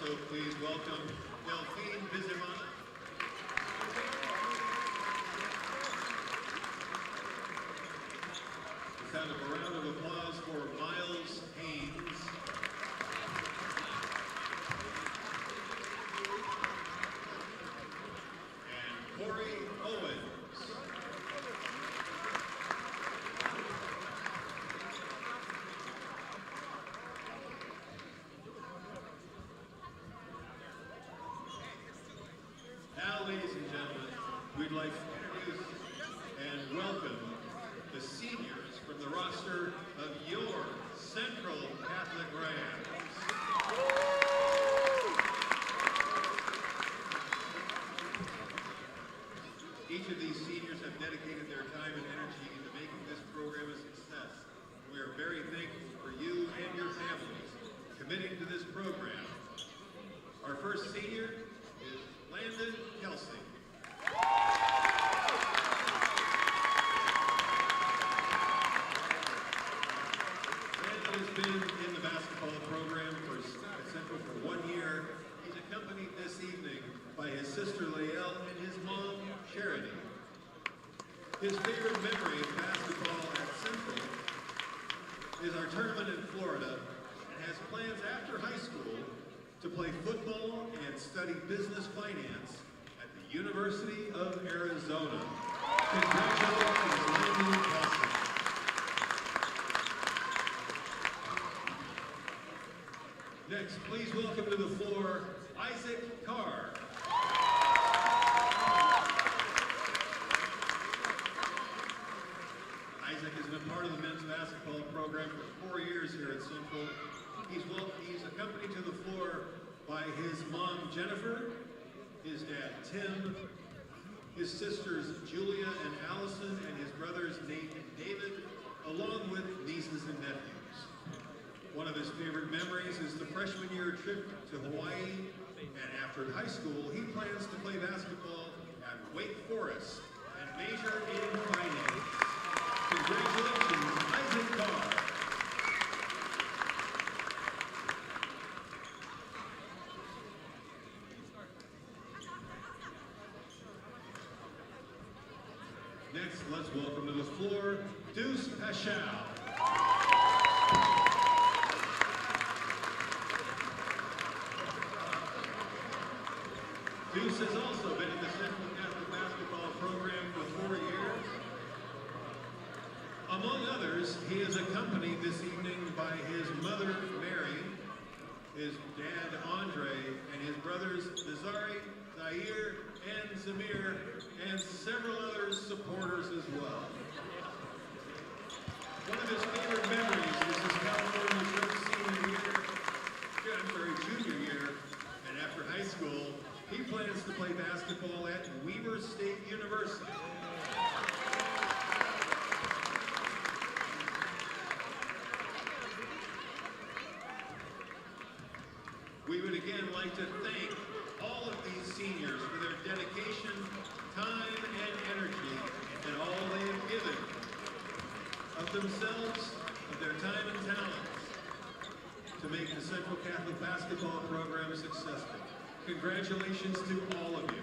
also please welcome Delphine Vizimana. Let's have a round of applause for Miles Haynes. And Corey Owens. Now, ladies and gentlemen, we'd like to introduce and welcome the seniors from the roster of your Central Catholic Rams. Each of these seniors have dedicated their time and energy into making this program a success. We are very thankful for you and your families committing to this program. Our first senior is Landon Kelsey. Landon has been in the basketball program at Central for 1 year. He's accompanied this evening by his sister Lael and his mom Charity. His favorite memory of basketball at Central is our tournament in Florida, and has plans after high school to play football and study business finance at the University of Arizona. Congratulations, Landon Kelsey. Next, please welcome to the floor, Isaac Carr. Isaac has been part of the men's basketball program for 4 years here at Central. He's accompanied to the floor by his mom, Jennifer, his dad, Tim, his sisters, Julia and Allison, and his brothers, Nate and David, along with nieces and nephews. One of his favorite memories is the freshman year trip to Hawaii, and after high school, he plans to play basketball at Wake Forest and major in finance. Congratulations, Isaac Carr. Next, let's welcome to the floor, Deuce Paschal. Deuce has also been in the Central Catholic basketball program for 4 years. Among others, he is accompanied this evening by his mother, Mary, his dad, Andre, and his brothers, Nazari, Zaire, and Zamir, and several other supporters as well. One of his favorite memories is his California trip junior year, and after high school, he plans to play basketball at Weber State University. We would again like to thank all of these seniors for their dedication, time, and energy, and all they have given of themselves, of their time and talents, to make the Central Catholic basketball program successful. Congratulations to all of you.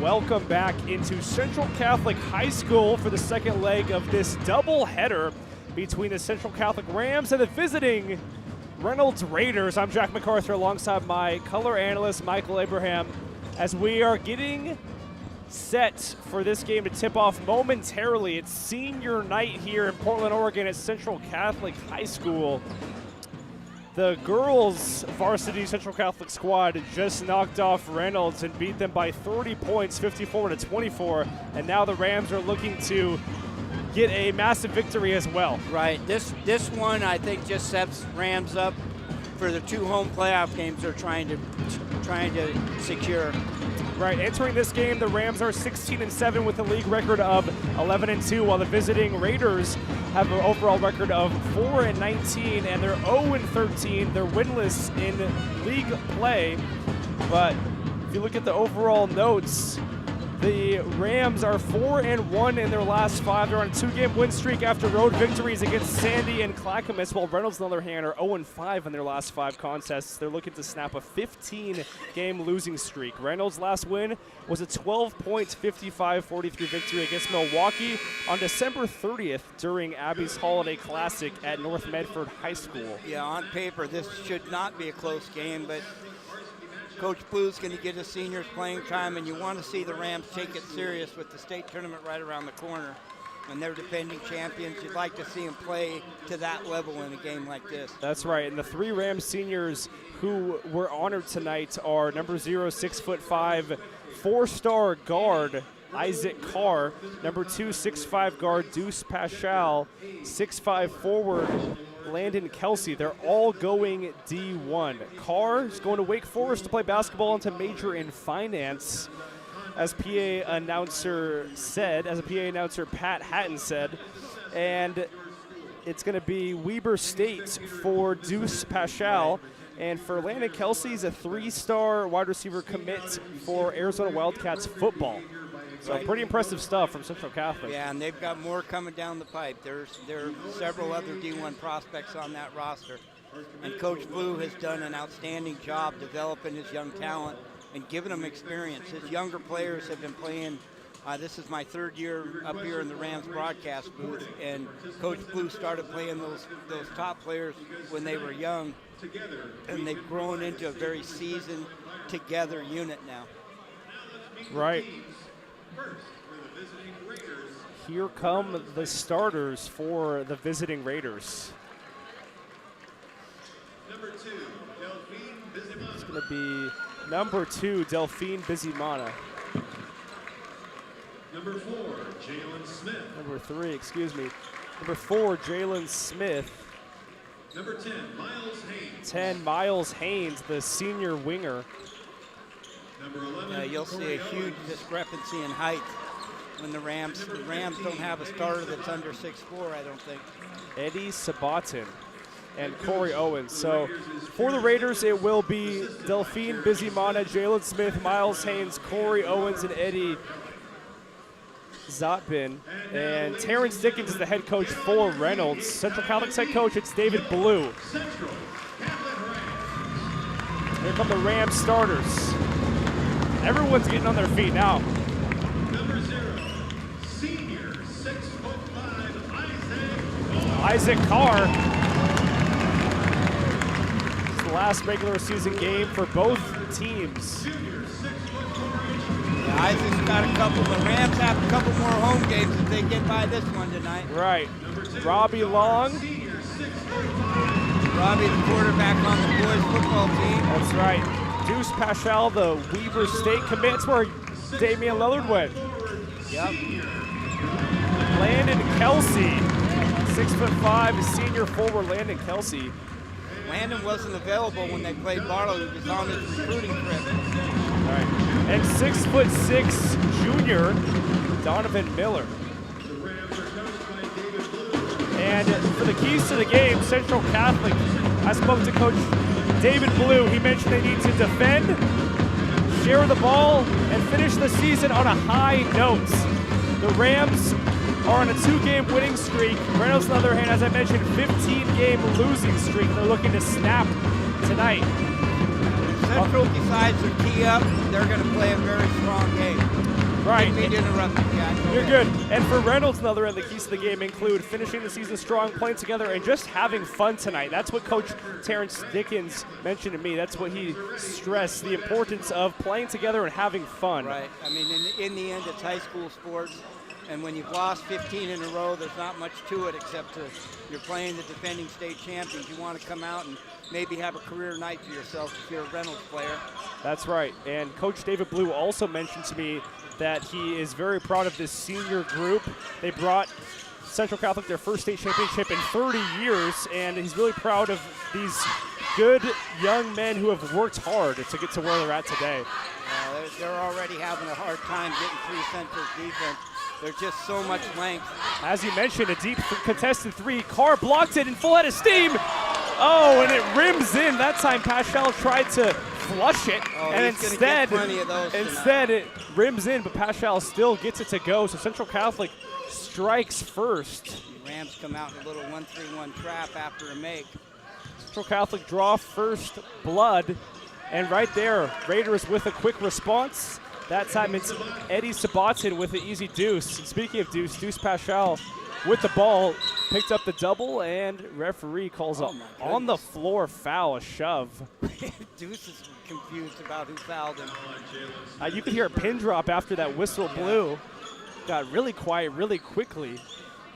welcome back into Central Catholic High School for the second leg of this doubleheader between the Central Catholic Rams and the visiting Reynolds Raiders. I'm Jack McArthur alongside my color analyst, Michael Abraham, as we are getting set for this game to tip off momentarily. It's senior night here in Portland, Oregon at Central Catholic High School. The girls varsity Central Catholic squad just knocked off Reynolds and beat them by 30 points, 54-24, and now the Rams are looking to get a massive victory as well. Right. This one, I think, just sets Rams up for the 2 home playoff games they're trying to secure. Right. Entering this game, the Rams are 16-7 with a league record of 11-2, while the visiting Raiders have an overall record of 4-19, and they're 0-13. They're winless in league play. But if you look at the overall notes, the Rams are 4-1 in their last 5. They're on a 2-game win streak after road victories against Sandy and Clackamas, while Reynolds, on the other hand, are 0-5 in their last 5 contests. They're looking to snap a 15-game losing streak. Reynolds' last win was a 12-point, 55-43 victory against Milwaukee on December 30th during Abby's Holiday Classic at North Medford High School. Yeah, on paper, this should not be a close game, but Coach Blue's going to get his seniors playing time, and you want to see the Rams take it serious with the state tournament right around the corner. When they're defending champions, you'd like to see them play to that level in a game like this. That's right, and the 3 Rams seniors who were honored tonight are number 0, 6'5", 4-star guard Isaac Carr, number 2, 6'5" guard Deuce Paschal, 6'5" forward Landon Kelsey. They're all going D1. Carr is going to Wake Forest to play basketball and to major in finance, as PA announcer Pat Hatton said. And it's going to be Weber State for Deuce Paschal. And for Landon Kelsey, he's a 3-star wide receiver commit for Arizona Wildcats football. So pretty impressive stuff from Central Catholic. Yeah, and they've got more coming down the pipe. There are several other D1 prospects on that roster. And Coach Blue has done an outstanding job developing his young talent and giving them experience. His younger players have been playing. This is my 3rd year up here in the Rams broadcast booth, and Coach Blue started playing those top players when they were young, and they've grown into a very seasoned together unit now. Right. Here come the starters for the visiting Raiders. It's going to be number 2, Delphine Bizimana. Number 4, Jalen Smith. Number 3, excuse me. Number 4, Jalen Smith. Number 10, Miles Haynes. 10, Miles Haynes, the senior winger. Number 11, you'll see a huge discrepancy in height when the Rams don't have a starter that's under 6'4", I don't think. Eddie Sabatin and Corey Owens. So for the Raiders, it will be Delphine Bizimana, Jalen Smith, Miles Haynes, Corey Owens, and Eddie Zotbin. And Terrence Dickens is the head coach for Reynolds. Central Catholic's head coach, it's David Blue. Here come the Rams starters. Everyone's getting on their feet now. Number 0, senior 6'5", Isaac Carr. It's the last regular season game for both teams. Yeah, Isaac's got a couple. The Rams have a couple more home games if they get by this one tonight. Right. Robbie Long. Robbie, the quarterback on the boys football team. That's right. Deuce Paschal, the Weber State commits where Damian Lillard went. Yep. Landon Kelsey, 6'5", senior forward Landon Kelsey. Landon wasn't available when they played Barlow. He was on his recruiting trip. Right. And 6'6", junior Donovan Miller. And for the keys to the game, Central Catholic, I spoke to Coach David Blue. He mentioned they need to defend, share the ball, and finish the season on a high note. The Rams are on a 2-game winning streak. Reynolds, on the other hand, as I mentioned, 15-game losing streak. They're looking to snap tonight. If Central decides to tee up, they're going to play a very strong game. Right. Didn't mean to interrupt you, Jack. You're good. And for Reynolds, another end, the keys to the game include finishing the season strong, playing together, and just having fun tonight. That's what Coach Terrence Dickens mentioned to me. That's what he stressed, the importance of playing together and having fun. Right. I mean, in the end, it's high school sports. And when you've lost 15 in a row, there's not much to it except you're playing the defending state champions. You want to come out and maybe have a career night for yourself if you're a Reynolds player. That's right. And Coach David Blue also mentioned to me that he is very proud of this senior group. They brought Central Catholic their first state championship in 30 years, and he's really proud of these good young men who have worked hard to get to where they're at today. They're already having a hard time getting through Central's defense. There's just so much length. As you mentioned, a deep contested three. Carr blocked it in full head of steam. Oh, and it rims in. That time Paschal tried to flush it, and instead it rims in, but Paschal still gets it to go. So Central Catholic strikes first. The Rams come out in a little 1-3-1 trap after a make. Central Catholic draw first blood, and right there, Raiders with a quick response. That time it's Eddie Sabatin with the easy deuce. And speaking of deuce, Deuce Paschal with the ball, picked up the double, and referee calls on the floor foul, a shove. Deuce is confused about who fouled him. You could hear a pin drop after that whistle blew. Got really quiet really quickly.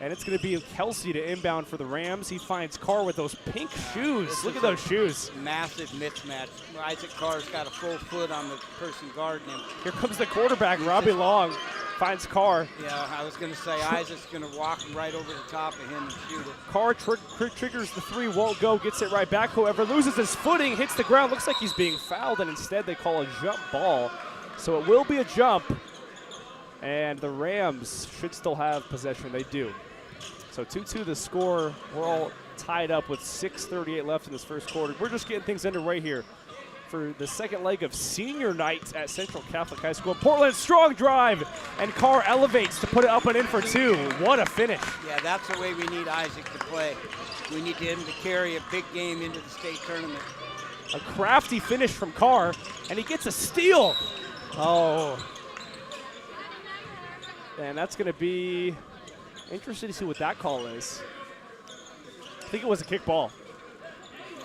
And it's going to be Kelsey to inbound for the Rams. He finds Carr with those pink shoes. Look at those shoes. Massive mismatch. Isaac Carr's got a full foot on the person guarding him. Here comes the quarterback, Robbie Long. Finds Carr. Yeah, I was going to say Isaac's going to walk right over the top of him and shoot it. Carr triggers the three, won't go, gets it right back. However, loses his footing, hits the ground. Looks like he's being fouled, and instead they call a jump ball. So it will be a jump, and the Rams should still have possession. They do. So 2-2 the score. We're all tied up with 6:38 left in this first quarter. We're just getting things underway here for the second leg of senior night at Central Catholic High School. Portland, strong drive, and Carr elevates to put it up and in for two. What a finish. Yeah, that's the way we need Isaac to play. We need him to carry a big game into the state tournament. A crafty finish from Carr, and he gets a steal. Oh. And that's going to be interesting to see what that call is. I think it was a kick ball.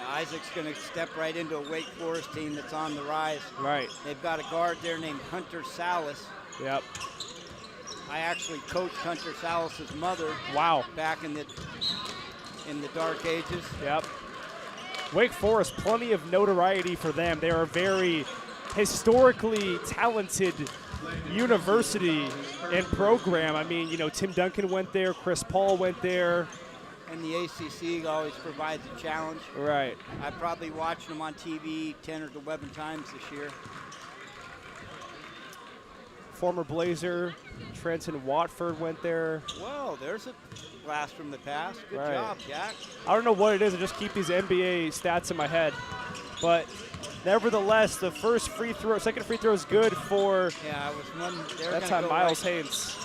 Isaac's going to step right into a Wake Forest team that's on the rise. Right. They've got a guard there named Hunter Salas. Yep. I actually coached Hunter Salas's mother. Wow. Back in the dark ages. Yep. Wake Forest, plenty of notoriety for them. They are a very historically talented university and program. I mean, you know, Tim Duncan went there, Chris Paul went there. And the ACC always provides a challenge. Right. I probably watched them on TV 10 or 11 times this year. Former Blazer, Trenton Watford went there. Whoa, there's a blast from the past. Good job, Jack. I don't know what it is. I just keep these NBA stats in my head. But nevertheless, the second free throw is good for. Yeah, it was one. That's on Miles Haynes.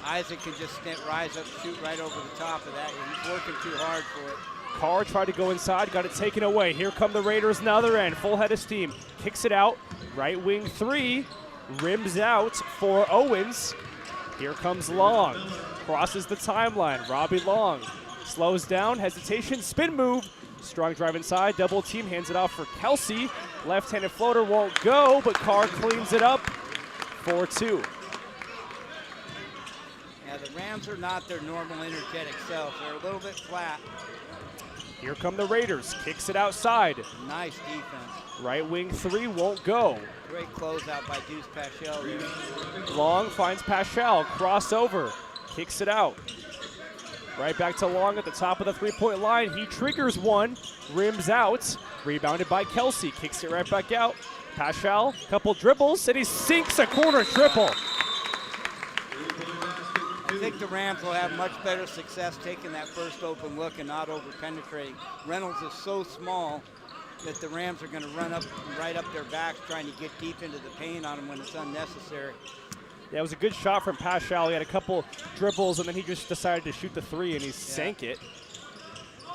Isaac can just rise up, shoot right over the top of that. He's working too hard for it. Carr tried to go inside, got it taken away. Here come the Raiders, another end, full head of steam. Kicks it out, right wing three, rims out for Owens. Here comes Long, crosses the timeline. Robbie Long slows down, hesitation, spin move. Strong drive inside, double team, hands it off for Kelsey. Left-handed floater won't go, but Carr cleans it up for two. Yeah, the Rams are not their normal energetic self. They're a little bit flat. Here come the Raiders, kicks it outside. Nice defense. Right wing three won't go. Great closeout by Deuce Paschal there. Long finds Paschal, crossover, kicks it out. Right back to Long at the top of the three-point line. He triggers one, rims out, rebounded by Kelsey, kicks it right back out. Paschal, couple dribbles, and he sinks a corner triple. I think the Rams will have much better success taking that first open look and not over-penetrating. Reynolds is so small that the Rams are going to run up right up their backs trying to get deep into the paint on them when it's unnecessary. Yeah, it was a good shot from Paschal. He had a couple dribbles, and then he just decided to shoot the three, and he sank it.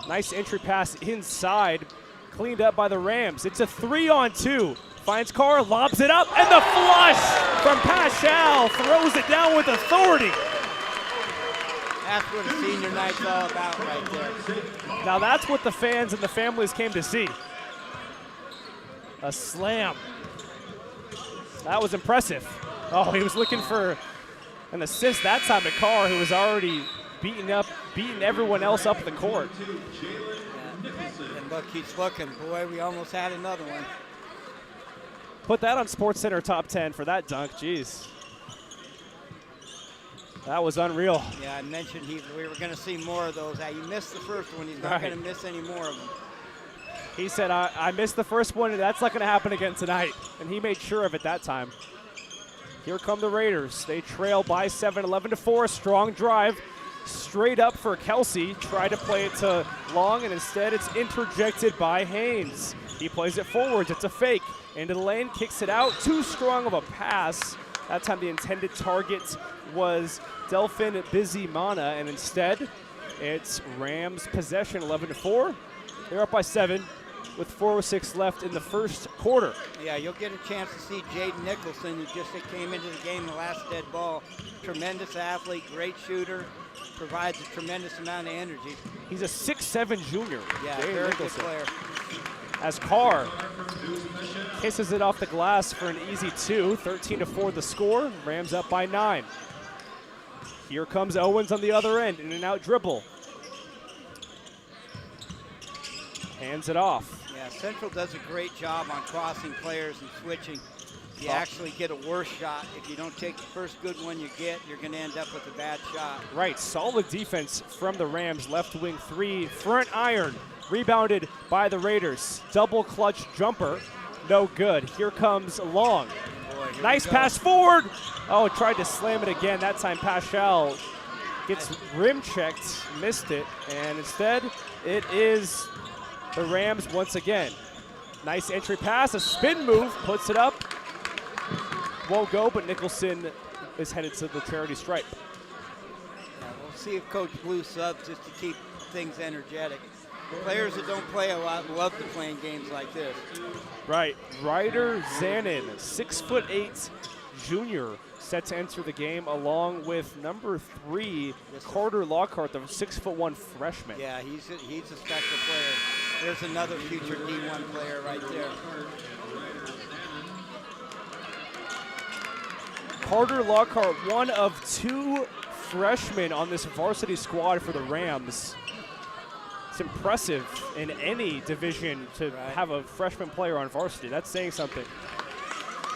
Nice entry pass inside, cleaned up by the Rams. It's a 3-on-2. Finds Carr, lobs it up, and the flush from Paschal throws it down with authority. That's what a senior night's all about right there. Now that's what the fans and the families came to see. A slam. That was impressive. Oh, he was looking for an assist that time to Carr, who was already beating everyone else up the court. Yeah. And look, he's looking. Boy, we almost had another one. Put that on SportsCenter top 10 for that dunk. Jeez. That was unreal. Yeah, I mentioned we were going to see more of those. He missed the first one. He's not going to miss any more of them. He said, I missed the first one, and that's not going to happen again tonight. And he made sure of it that time. Here come the Raiders. They trail by 7, 11-4. Strong drive. Straight up for Kelsey. Tried to play it to Long, and instead it's interjected by Haynes. He plays it forwards. It's a fake. Into the lane, kicks it out. Too strong of a pass. That time the intended target was Delphin Bizimana, and instead it's Rams possession, 11-4. They're up by 7 with 4:06 left in the first quarter. Yeah, you'll get a chance to see Jaden Nicholson, who just came into the game the last dead ball. Tremendous athlete, great shooter, provides a tremendous amount of energy. He's a 6'7" junior. Yeah, Jaden very Nicholson. good player. As Carr kisses it off the glass for an easy 2. 13-4 the score. Rams up by 9. Here comes Owens on the other end. In and out dribble. Hands it off. Yeah, Central does a great job on crossing players and switching. You actually get a worse shot. If you don't take the first good one you get, you're going to end up with a bad shot. Right, solid defense from the Rams. Left wing 3, front iron. Rebounded by the Raiders. Double clutch jumper. No good. Here comes Long. Boy, nice pass forward. Oh, tried to slam it again. That time Paschal gets rim checked, missed it, and instead it is the Rams once again. Nice entry pass, a spin move, puts it up. Won't go, but Nicholson is headed to the charity stripe. Yeah, we'll see if Coach Blue subs just to keep things energetic. Players that don't play a lot love to play in games like this. Right, Ryder Zanin, 6'8" junior, set to enter the game along with number 3, Carter Lockhart, the 6'1" freshman. Yeah, he's a special player. There's another future D1 player right there. Carter Lockhart, one of 2 freshmen on this varsity squad for the Rams. It's impressive in any division to have a freshman player on varsity. That's saying something.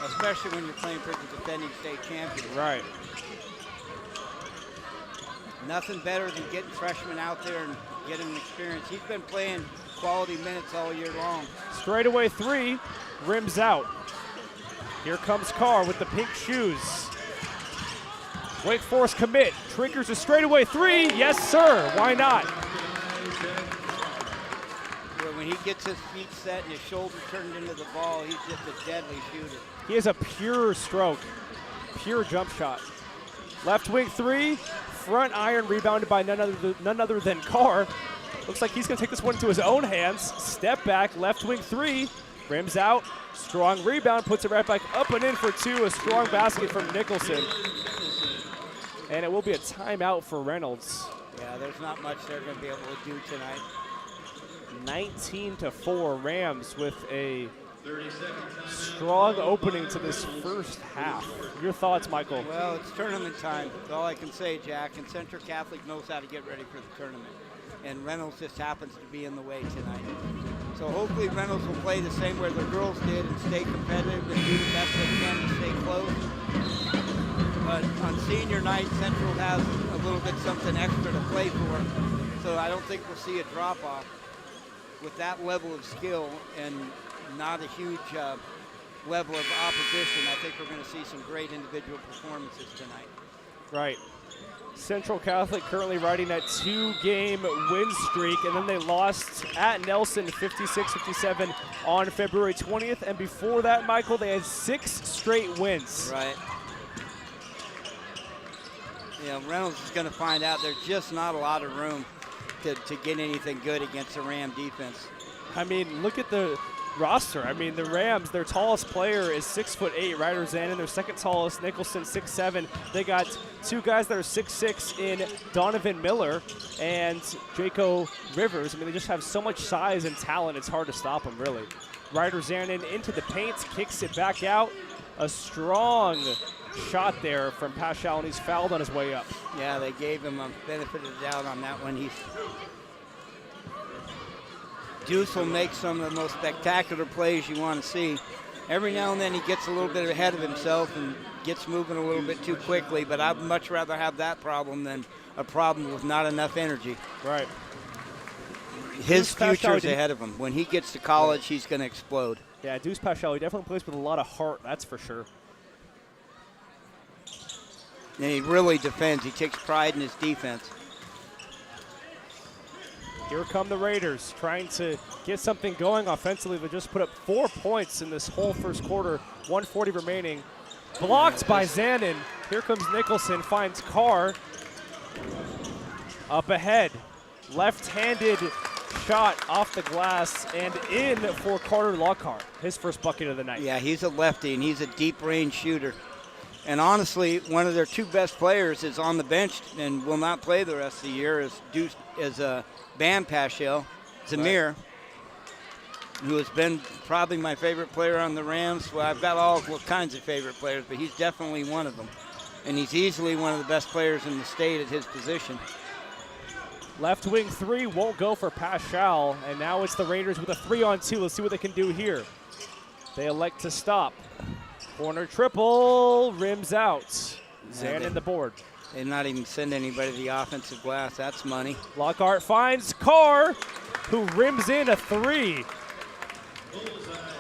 Especially when you're playing for the defending state champion. Right. Nothing better than getting freshmen out there and getting an experience. He's been playing quality minutes all year long. Straightaway 3, rims out. Here comes Carr with the pink shoes. Wake Forest commit, triggers a straightaway 3. Yes, sir, why not? When he gets his feet set and his shoulder turned into the ball, he's just a deadly shooter. He has a pure stroke, pure jump shot. Left wing 3, front iron rebounded by none other than Carr. Looks like he's gonna take this one into his own hands. Step back, left wing 3, rims out, strong rebound, puts it right back up and in for 2, a strong basket from Nicholson. And it will be a timeout for Reynolds. Yeah, there's not much they're gonna be able to do tonight. 19-4, Rams with a strong opening to this first half. Your thoughts, Michael? Well, it's tournament time. That's all I can say, Jack. And Central Catholic knows how to get ready for the tournament. And Reynolds just happens to be in the way tonight. So hopefully Reynolds will play the same way the girls did and stay competitive and do the best they can to stay close. But on senior night, Central has a little bit something extra to play for. So I don't think we'll see a drop-off. With that level of skill and not a huge level of opposition, I think we're going to see some great individual performances tonight. Right. Central Catholic currently riding that 2-game win streak, and then they lost at Nelson 56-57 on February 20th. And before that, Michael, they had 6 straight wins. Right. Yeah, Reynolds is going to find out there's just not a lot of room to get anything good against the Ram defense. I mean, look at the roster. I mean, the Rams, their tallest player is 6'8", Ryder Zanin. Their second tallest, Nicholson, 6'7". They got two guys that are 6'6" in Donovan Miller and Jaco Rivers. I mean, they just have so much size and talent, it's hard to stop them, really. Ryder Zanin into the paint, kicks it back out. A strong shot there from Paschal, and he's fouled on his way up. Yeah, they gave him a benefit of the doubt on that one. Deuce will make some of the most spectacular plays you want to see. Every now and then he gets a little bit ahead of himself and gets moving a little bit too quickly, but I'd much rather have that problem than a problem with not enough energy. Right. His future's ahead of him. When he gets to college, he's going to explode. Yeah, Deuce Paschal, he definitely plays with a lot of heart, that's for sure. And he really defends. He takes pride in his defense. Here come the Raiders, trying to get something going offensively. They just put up 4 points in this whole first quarter, 1:40 remaining. Blocked by Zanin. Here comes Nicholson, finds Carr. Up ahead, left-handed shot off the glass and in for Carter Lockhart, his first bucket of the night. Yeah, he's a lefty, and he's a deep-range shooter. And honestly, one of their two best players is on the bench and will not play the rest of the year is Bam Paschal, Zamir, who has been probably my favorite player on the Rams. Well, I've got all kinds of favorite players, but he's definitely one of them. And he's easily one of the best players in the state at his position. Left wing three won't go for Paschal, and now it's the Raiders with a 3-on-2. Let's see what they can do here. They elect to stop. Corner triple, rims out. Zanin the board. They not even send anybody to the offensive glass. That's money. Lockhart finds Carr, who rims in a 3.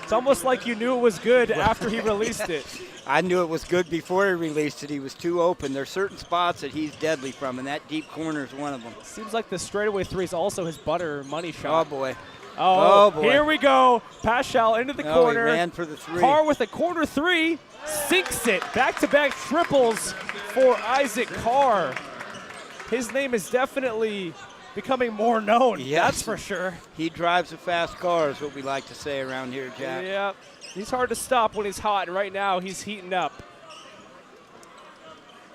It's almost like you knew it was good after he released it. I knew it was good before he released it. He was too open. There's certain spots that he's deadly from, and that deep corner is one of them. Seems like the straightaway 3 is also his butter money shot. Oh, boy. Oh, boy. Here we go. Paschal into the corner. He ran for the 3. Carr with a corner 3. Sinks it. Back-to-back triples for Isaac Carr. His name is definitely becoming more known. Yes. That's for sure. He drives a fast car is what we like to say around here, Jack. Yeah. He's hard to stop when he's hot, and right now he's heating up.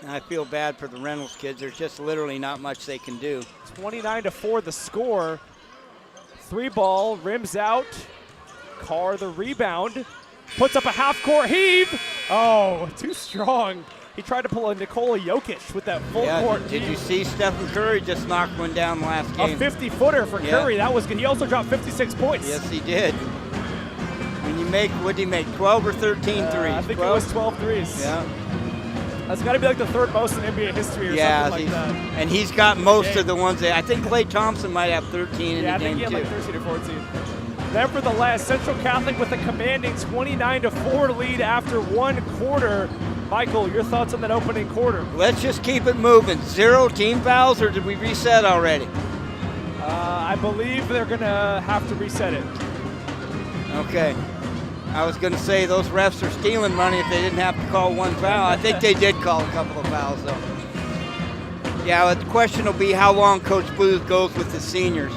And I feel bad for the Reynolds kids. There's just literally not much they can do. 29-4 the score. 3 ball, rims out. Carr the rebound. Puts up a half-court heave. Oh, too strong. He tried to pull a Nikola Jokic with that full-court Did heave. you see Stephen Curry just knocked one down last game? A 50-footer for Curry. That was good. He also dropped 56 points. Yes, he did. When you make, what did he make, 12 or 13 threes? I think 12? It was 12 threes. Yeah. That's got to be like the 3rd most in NBA history or something like that. And he's got most of the ones that, I think Klay Thompson might have 13 in the game, too. Yeah, I think he had like 13 or 14. Nevertheless, Central Catholic with a commanding 29-4 lead after 1 quarter. Michael, your thoughts on that opening quarter? Let's just keep it moving. 0 team fouls, or did we reset already? I believe they're going to have to reset it. Okay. I was going to say those refs are stealing money if they didn't have to call 1 foul. I think they did call a couple of fouls, though. Yeah, the question will be how long Coach Blues goes with the seniors.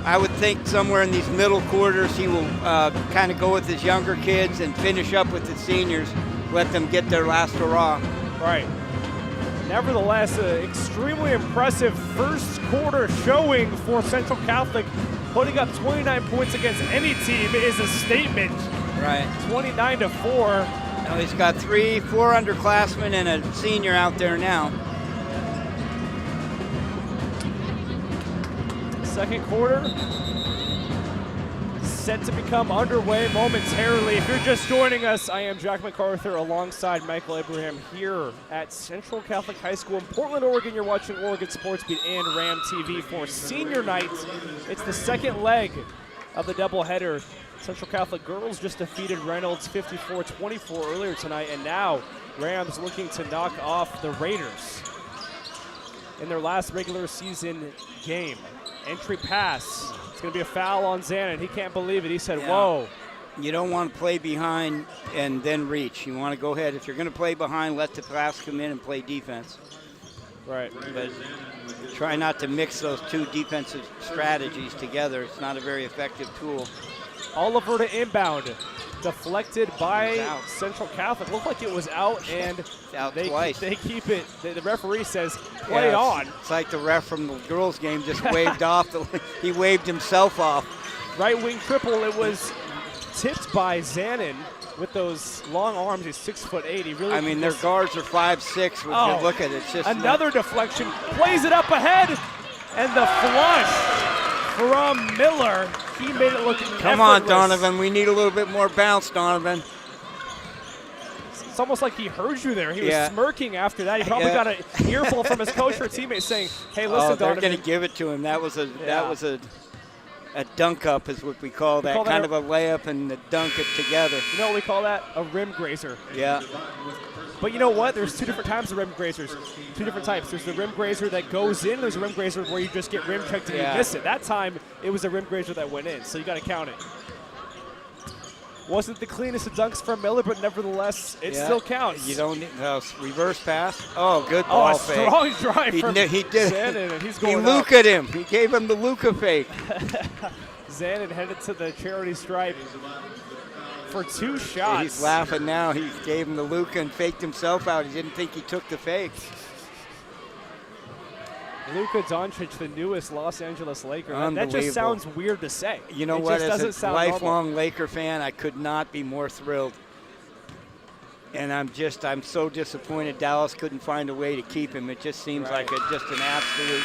I would think somewhere in these middle quarters he will kind of go with his younger kids and finish up with the seniors, let them get their last hurrah. Right. Nevertheless, an extremely impressive first quarter showing for Central Catholic. Putting up 29 points against any team is a statement. Right. 29-4. Now he's got 4 underclassmen and a senior out there now. Second quarter set to become underway momentarily. If you're just joining us, I am Jack McArthur alongside Michael Abraham here at Central Catholic High School in Portland, Oregon. You're watching Oregon Sports Beat and Ram TV for senior night. It's the second leg of the doubleheader. Central Catholic girls just defeated Reynolds 54-24 earlier tonight, and now Rams looking to knock off the Raiders in their last regular season game. Entry pass. It's going to be a foul on Zanin. He can't believe it. He said, whoa. You don't want to play behind and then reach. You want to go ahead. If you're going to play behind, let the pass come in and play defense. Right. But try not to mix those two defensive strategies together. It's not a very effective tool. Oliver to inbound. Deflected by Central Catholic. Looked like it was out, and out they twice. They keep it. The referee says, play on. It's like the ref from the girls' game just waved off. He waved himself off. Right wing triple. It was tipped by Zanin with those long arms. He's 6'8". He really. I mean, their guards are 5'6". When you look at it, it's just another deflection. Plays it up ahead, and the flush from Miller. He made it look Come on, Donovan. We need a little bit more bounce, Donovan. It's almost like he heard you there. He was smirking after that. He probably got an earful from his coach or teammate saying, "Hey, listen, they're Donovan." going to give it to him. That was a dunk up is what we call that. Kind of a layup and a dunk it together. You know what we call that? A rim grazer. Yeah. But you know what? There's two different types of rim grazers. Two different types. There's the rim grazer that goes in. There's a rim grazer where you just get rim checked and you miss it. That time, it was a rim grazer that went in, so you got to count it. Wasn't the cleanest of dunks from Miller, but nevertheless, it still counts. You don't need reverse pass. Oh, good ball fake. Oh, a strong drive from he did. Zanin, and he's going He Luka-ed him. He gave him the Luka fake. Zanin headed to the charity stripe for 2 shots. He's laughing now. He gave him the Luka and faked himself out. He didn't think he took the fake. Luka Doncic, the newest Los Angeles Laker. That just sounds weird to say. You know what? As a lifelong Laker fan, I could not be more thrilled. And I'm so disappointed Dallas couldn't find a way to keep him. It just seems like just an absolute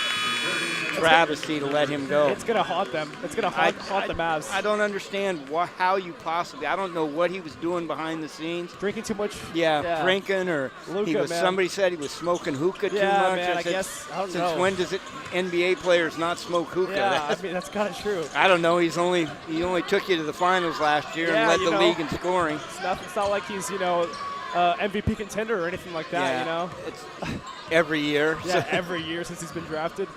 travesty to let him go. It's going to haunt them. It's going to haunt the Mavs. I don't understand how you possibly. I don't know what he was doing behind the scenes. Drinking too much? Yeah. Drinking, or Luka, somebody said he was smoking hookah too much. Man, I guess, I don't know. Since when does NBA players not smoke hookah? Yeah, I mean, that's kind of true. I don't know. He only took you to the finals last year and led the league in scoring. It's not like he's, MVP contender or anything like that, It's every year. Yeah, every year since he's been drafted,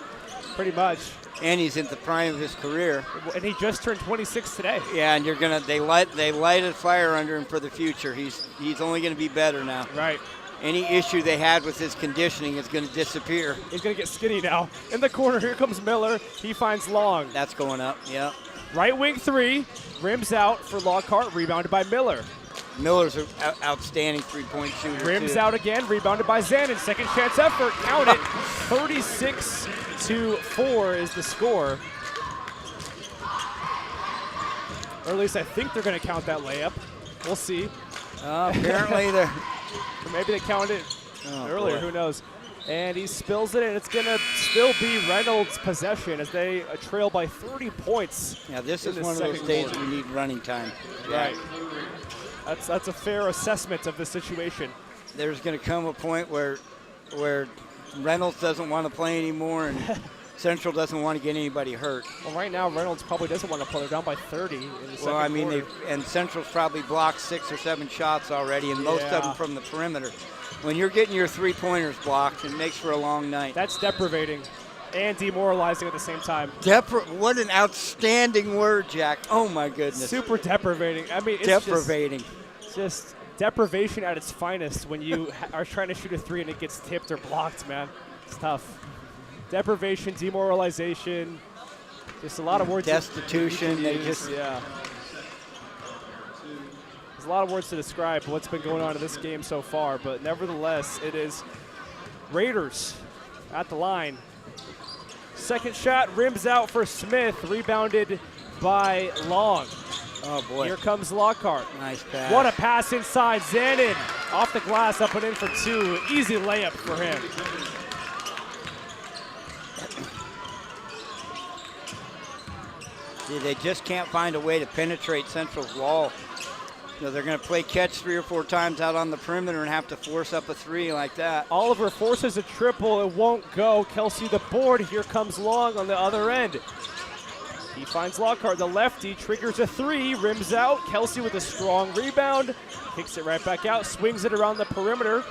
pretty much. And he's in the prime of his career. And he just turned 26 today. Yeah, and they light a fire under him for the future. He's only going to be better now. Right. Any issue they had with his conditioning is going to disappear. He's going to get skinny now. In the corner, here comes Miller. He finds Long. That's going up, yeah. Right wing 3, rims out for Lockhart, rebounded by Miller. Miller's an outstanding three-point shooter. Rims out again, rebounded by Zanin. Second chance effort, count it. 36-4 is the score. Or at least I think they're going to count that layup. We'll see. Apparently they're. Or maybe they counted it earlier, who knows. And he spills it, and it's going to still be Reynolds' possession as they trail by 30 points. Yeah, this is one of those days we need running time. Right. That's a fair assessment of the situation. There's going to come a point where Reynolds doesn't want to play anymore and Central doesn't want to get anybody hurt. Well, right now Reynolds probably doesn't want to play. They're down by 30 in the second quarter. And Central's probably blocked 6 or 7 shots already, and most of them from the perimeter. When you're getting your three-pointers blocked, it makes for a long night. That's deprivating and demoralizing at the same time. What an outstanding word, Jack. Oh, my goodness. Super deprivating. I mean, it's deprivating. Just deprivation at its finest when you are trying to shoot a 3 and it gets tipped or blocked, man. It's tough. Deprivation, demoralization, just a lot of words. Destitution. There's a lot of words to describe what's been going on in this game so far, but nevertheless, it is Raiders at the line. Second shot rims out for Smith, rebounded by Long. Oh, boy. Here comes Lockhart. Nice pass. What a pass inside. Zanin off the glass, up and in for 2. Easy layup for him. They just can't find a way to penetrate Central's wall. They're going to play catch 3 or 4 times out on the perimeter and have to force up a 3 like that. Oliver forces a triple. It won't go. Kelsey the board. Here comes Long on the other end. He finds Lockhart, the lefty, triggers a 3, rims out. Kelsey with a strong rebound, kicks it right back out, swings it around the perimeter.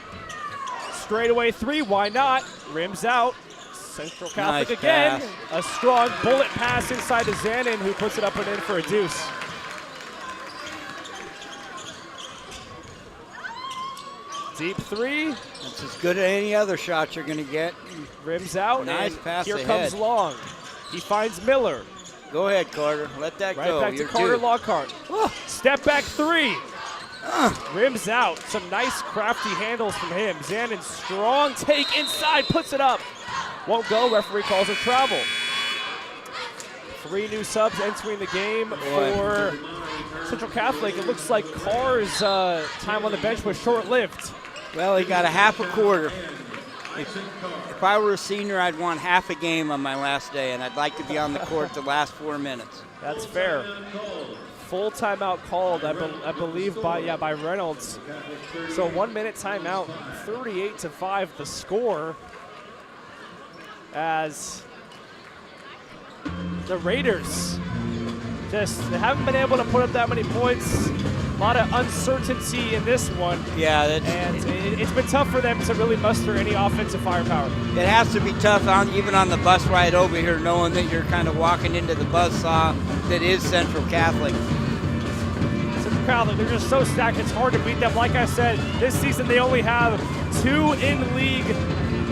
Straightaway 3, why not? Rims out. Central Catholic nice again. Pass. A strong bullet pass inside to Zanin, who puts it up and in for a deuce. Deep 3. That's as good as any other shot you're going to get. Rims out. Nice pass here ahead. comes Long. He finds Miller. Go ahead, Carter. Let that go. Right back to Carter Lockhart. Step back three. Rims out. Some nice crafty handles from him. Zanin strong take inside, puts it up. Won't go. Referee calls a travel. 3 new subs entering the game for Central Catholic. It looks like Carr's time on the bench was short-lived. Well, he got a half a quarter. If I were a senior, I'd want half a game on my last day, and I'd like to be on the court the last 4 minutes. That's fair. Full timeout called, I believe, by Reynolds. So 1 minute timeout, 38-5 the score, as the Raiders they haven't been able to put up that many points. A lot of uncertainty in this one. Yeah, and it's been tough for them to really muster any offensive firepower. It has to be tough, even on the bus ride over here, knowing that you're kind of walking into the buzzsaw that is Central Catholic. Central Catholic, they're just so stacked, it's hard to beat them. Like I said, this season they only have 2 in-league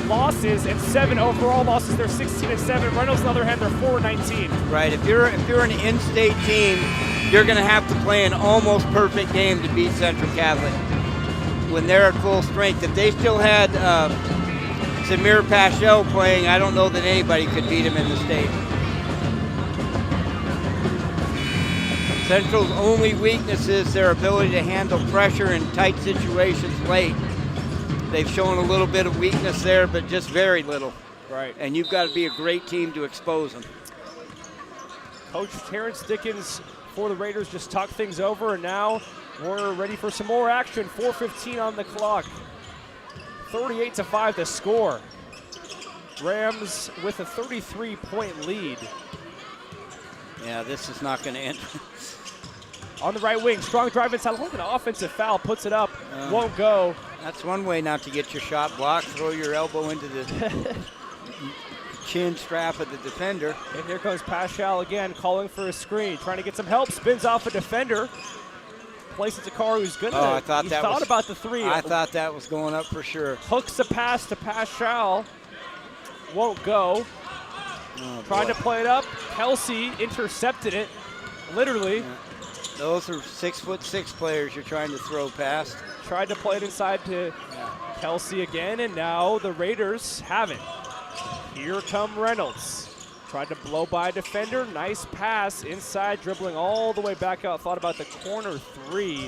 losses and 7 overall losses. They're 16-7. Reynolds, on the other hand, they're 4-19. Right. If you're an in-state team, you're going to have to play an almost perfect game to beat Central Catholic when they're at full strength. If they still had Samir Paschal playing, I don't know that anybody could beat him in the state. Central's only weakness is their ability to handle pressure in tight situations late. They've shown a little bit of weakness there, but just very little. Right. And you've got to be a great team to expose them. Coach Terrence Dickens for the Raiders just talked things over, and now we're ready for some more action. 4:15 on the clock. 38-5 the score. Rams with a 33-point lead. Yeah, this is not going to end. On the right wing, strong drive inside. Look at an offensive foul, puts it up, won't go. That's one way not to get your shot blocked. Throw your elbow into the chin strap of the defender. And here comes Paschal again, calling for a screen, trying to get some help. Spins off a defender. Places a car who's good. I thought he that thought was, about the 3. I thought that was going up for sure. Hooks a pass to Paschal. Won't go. Trying to play it up. Kelsey intercepted it, literally. Yeah. Those are 6'6" players you're trying to throw past. Tried to play it inside to Kelsey again, and now the Raiders have it. Here come Reynolds. Tried to blow by a defender. Nice pass inside, dribbling all the way back out. Thought about the corner 3.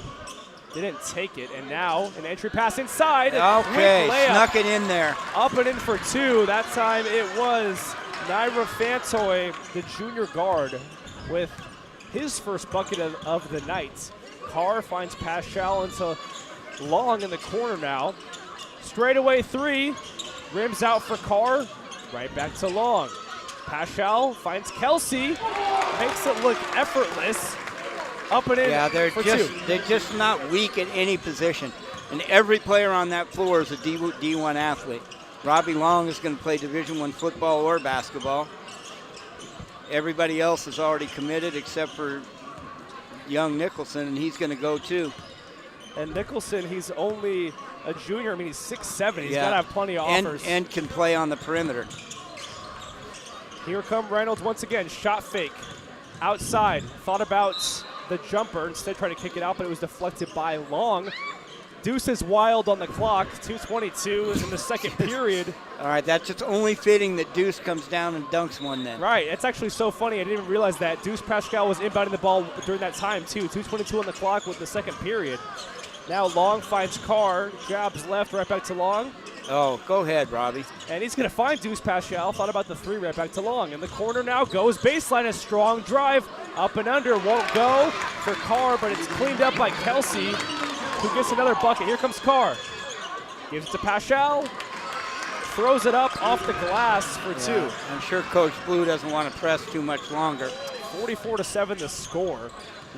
Didn't take it, and now an entry pass inside. Okay, snuck it in there. Up and in for 2. That time it was Naira Fantoy, the junior guard, with his first bucket of the night. Carr finds Paschal into Long in the corner now. Straightaway 3. Rims out for Carr. Right back to Long. Paschal finds Kelsey. Makes it look effortless. Up and in for 2. They're just not weak at any position. And every player on that floor is a D1 athlete. Robbie Long is going to play Division I football or basketball. Everybody else is already committed except for young Nicholson, and he's going to go too. And Nicholson, he's only a junior. I mean, he's 6'7". He's got to have plenty of offers. And can play on the perimeter. Here come Reynolds once again. Shot fake. Outside. Thought about the jumper. Instead tried to kick it out, but it was deflected by Long. Deuce is wild on the clock. 2:22 is in the second period. All right, that's just only fitting that Deuce comes down and dunks one then. Right, it's actually so funny. I didn't even realize that. Deuce Paschal was inbounding the ball during that time too. 2:22 on the clock with the second period. Now Long finds Carr, jabs left, right back to Long. Oh, go ahead, Robbie. And he's going to find Deuce Paschal. Thought about the 3, right back to Long. In the corner now goes baseline, a strong drive. Up and under, won't go for Carr, but it's cleaned up by Kelsey, who gets another bucket. Here comes Carr. Gives it to Paschal. Throws it up off the glass for 2. I'm sure Coach Blue doesn't want to press too much longer. 44-7 the score.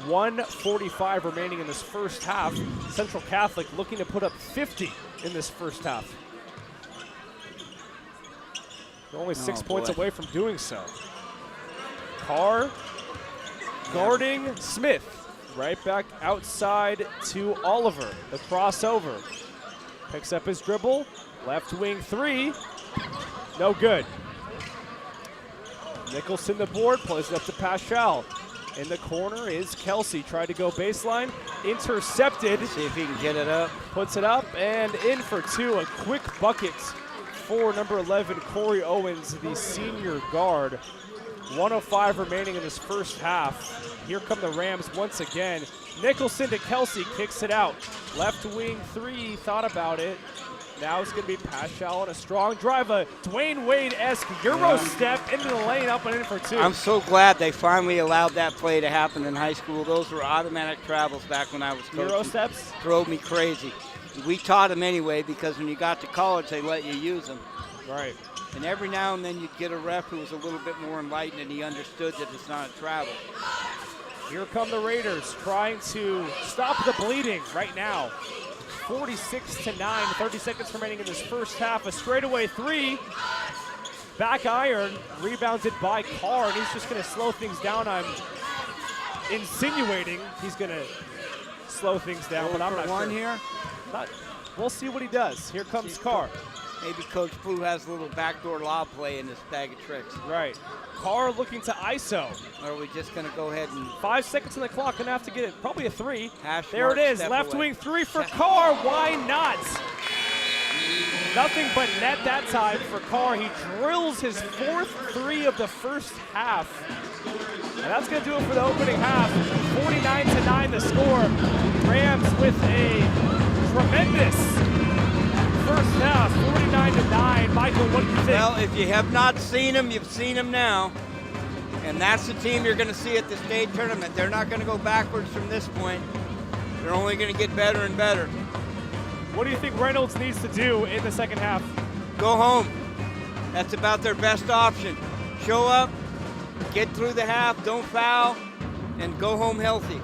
1:45 remaining in this first half. Central Catholic looking to put up 50 in this first half. They're only 6 points away from doing so. Carr guarding Smith. Right back outside to Oliver. The crossover. Picks up his dribble. Left wing 3. No good. Nicholson the board, plays it up to Paschal. In the corner is Kelsey. Tried to go baseline, intercepted. See if he can get it up. Puts it up and in for two. A quick bucket for number 11, Corey Owens, the senior guard. 1:05 remaining in this first half. Here come the Rams once again. Nicholson to Kelsey, kicks it out. Left wing three, thought about it. Now it's going to be Paschal on a strong drive, a Dwayne Wade-esque Euro step into the lane, up and in for two. I'm so glad they finally allowed that play to happen in high school. Those were automatic travels back when I was coaching. Euro steps? Drove me crazy. We taught them anyway because when you got to college, they let you use them. Right. And every now and then you'd get a ref who was a little bit more enlightened and he understood that it's not a travel. Here come the Raiders trying to stop the bleeding right now. 46-9, 30 seconds remaining in this first half. A straightaway three. Back iron, rebounded by Carr, and he's just going to slow things down. I'm insinuating he's going to slow things down, but I'm not one sure. Here. We'll see what he does. Here comes Carr. Maybe Coach Blue has a little backdoor lob play in this bag of tricks. Right. Carr looking to ISO. Or are we just going to go ahead and... 5 seconds on the clock, going to have to get it. Probably a three. There Mark, it is. Left wing three for Carr. Why not? Nothing but net that time for Carr. He drills his fourth three of the first half. And that's going to do it for the opening half. 49-9 the score. Rams with a tremendous first half, 49-9. Michael, what do you think? Well, if you have not seen them, you've seen them now. And that's the team you're going to see at the state tournament. They're not going to go backwards from this point. They're only going to get better and better. What do you think Reynolds needs to do in the second half? Go home. That's about their best option. Show up, get through the half, don't foul, and go home healthy.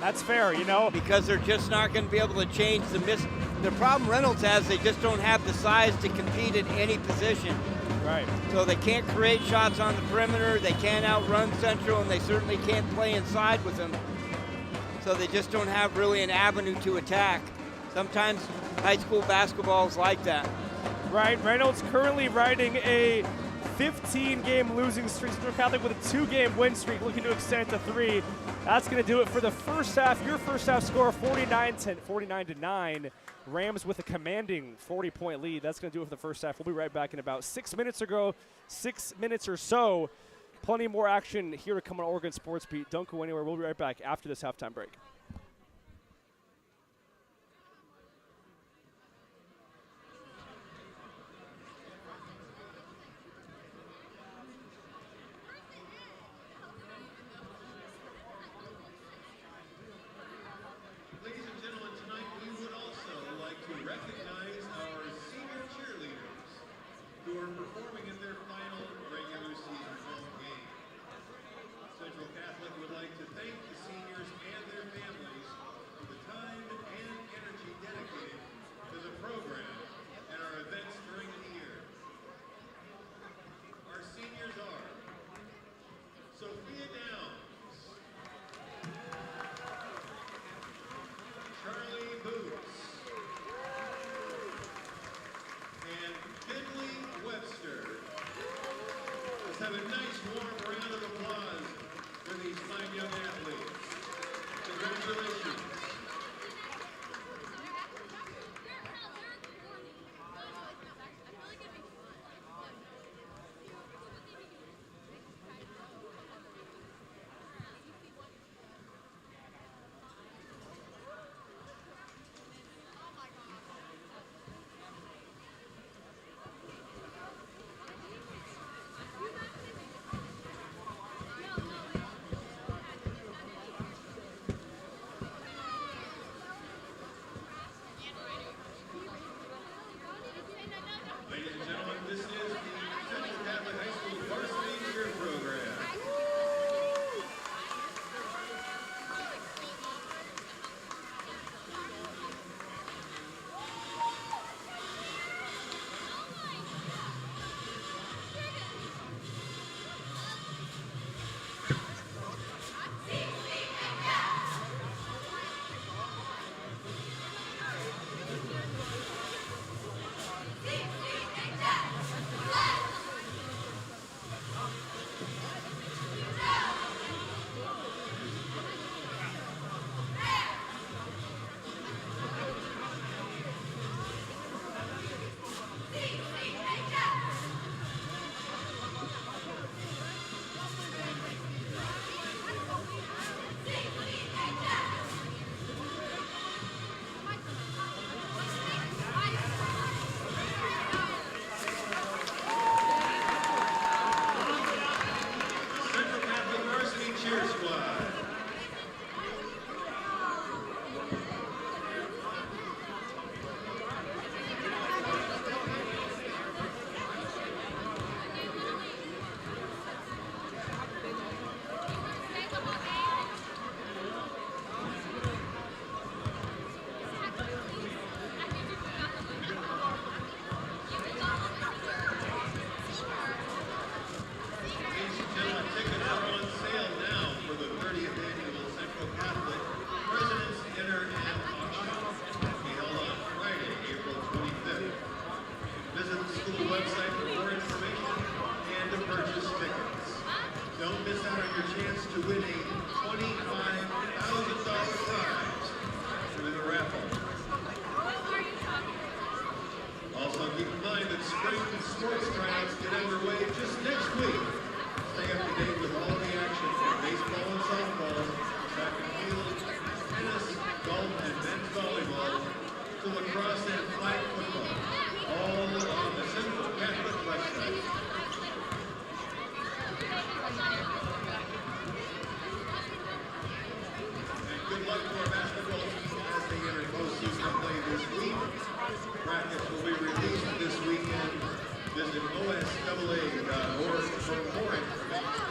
That's fair, you know. Because they're just not going to be able to change the miss. The problem Reynolds has, they just don't have the size to compete in any position. Right. So they can't create shots on the perimeter, they can't outrun Central, and they certainly can't play inside with them. So they just don't have really an avenue to attack. Sometimes high school basketball is like that. Right, Reynolds currently riding a 15-game losing streak. Central Catholic with a 2-game win streak, looking to extend to 3. That's going to do it for the first half. Your first half score, 49-9. Rams with a commanding 40-point lead. That's going to do it for the first half. We'll be right back in about 6 minutes or so. Plenty more action here to come on Oregon Sports Beat. Don't go anywhere. We'll be right back after this halftime break. Have a nice warm round of applause for these fine young athletes. Congratulations. Don't miss out on your chance to win a $25,000 prize through the raffle. Also, keep in mind that spring sports tryouts get underway just next week. Stay up to date with all the action from baseball and softball, track and field, tennis, golf, and men's volleyball, to lacrosse and flag football, all on the Central Catholic website. And good luck to our basketball team as they enter postseason play this week. Brackets will be released this weekend. Visit osaa.org for more information.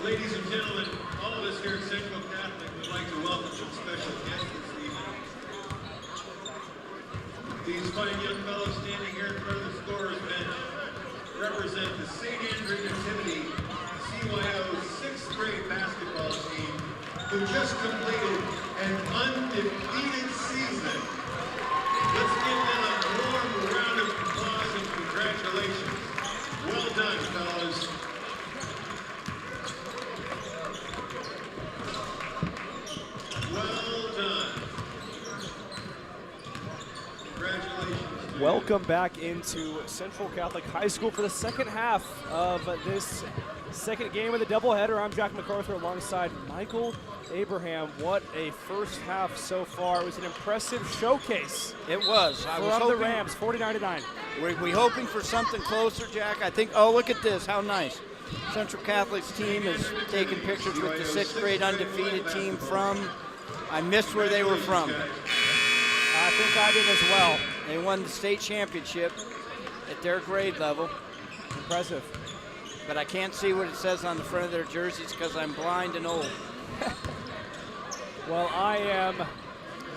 Ladies and gentlemen, all of us here at Central Catholic would like to welcome some special guests this evening. These fine young fellows standing here in front of the scorer's bench represent the St. Andrew Nativity CYO 6th grade basketball team who just completed an undefeated season. Let's give them a warm round of applause and congratulations. Well done, fellas. Well done. Congratulations Welcome back into Central Catholic High School for the second half of this second game of the doubleheader. I'm Jack McArthur alongside Michael Abraham. What a first half so far. It was an impressive showcase. It was. I was from the hoping, Rams, 49-9. Were we hoping for something closer, Jack? I think, oh, look at this. How nice. Central Catholic's team is taking pictures with the 6th grade undefeated team from, I missed where they were from. I think I did as well. They won the state championship at their grade level. Impressive. But I can't see what it says on the front of their jerseys because I'm blind and old. Well, I am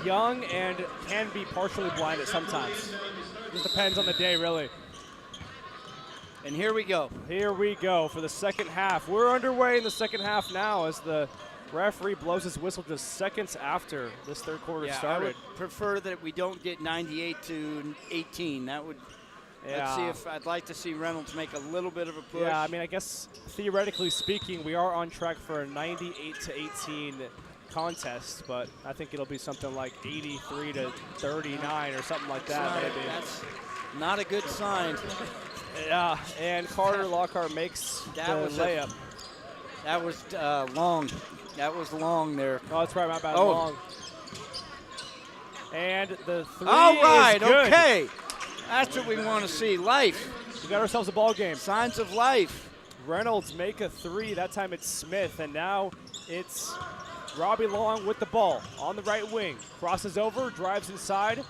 young and can be partially blind at sometimes. Just depends on the day, really. And here we go. Here we go for the second half. We're underway in the second half now as the referee blows his whistle just seconds after this third quarter started. I would prefer that we don't get 98-18. That would. Let's see if I'd like to see Reynolds make a little bit of a push. Yeah, I mean, I guess theoretically speaking, we are on track for a 98-18 contest, but I think it'll be something like 83-39 or something like that. Maybe. That's not a good sign. Yeah, and Carter Lockhart makes the layup. That was long. That was long there. Oh, that's right, my bad. Oh. Long. And the three All right, is good. okay. That's what we want to see. Life. We got ourselves a ball game. Signs of life. Reynolds make a three. That time it's Smith, and now it's Robbie Long with the ball on the right wing. Crosses over, drives inside.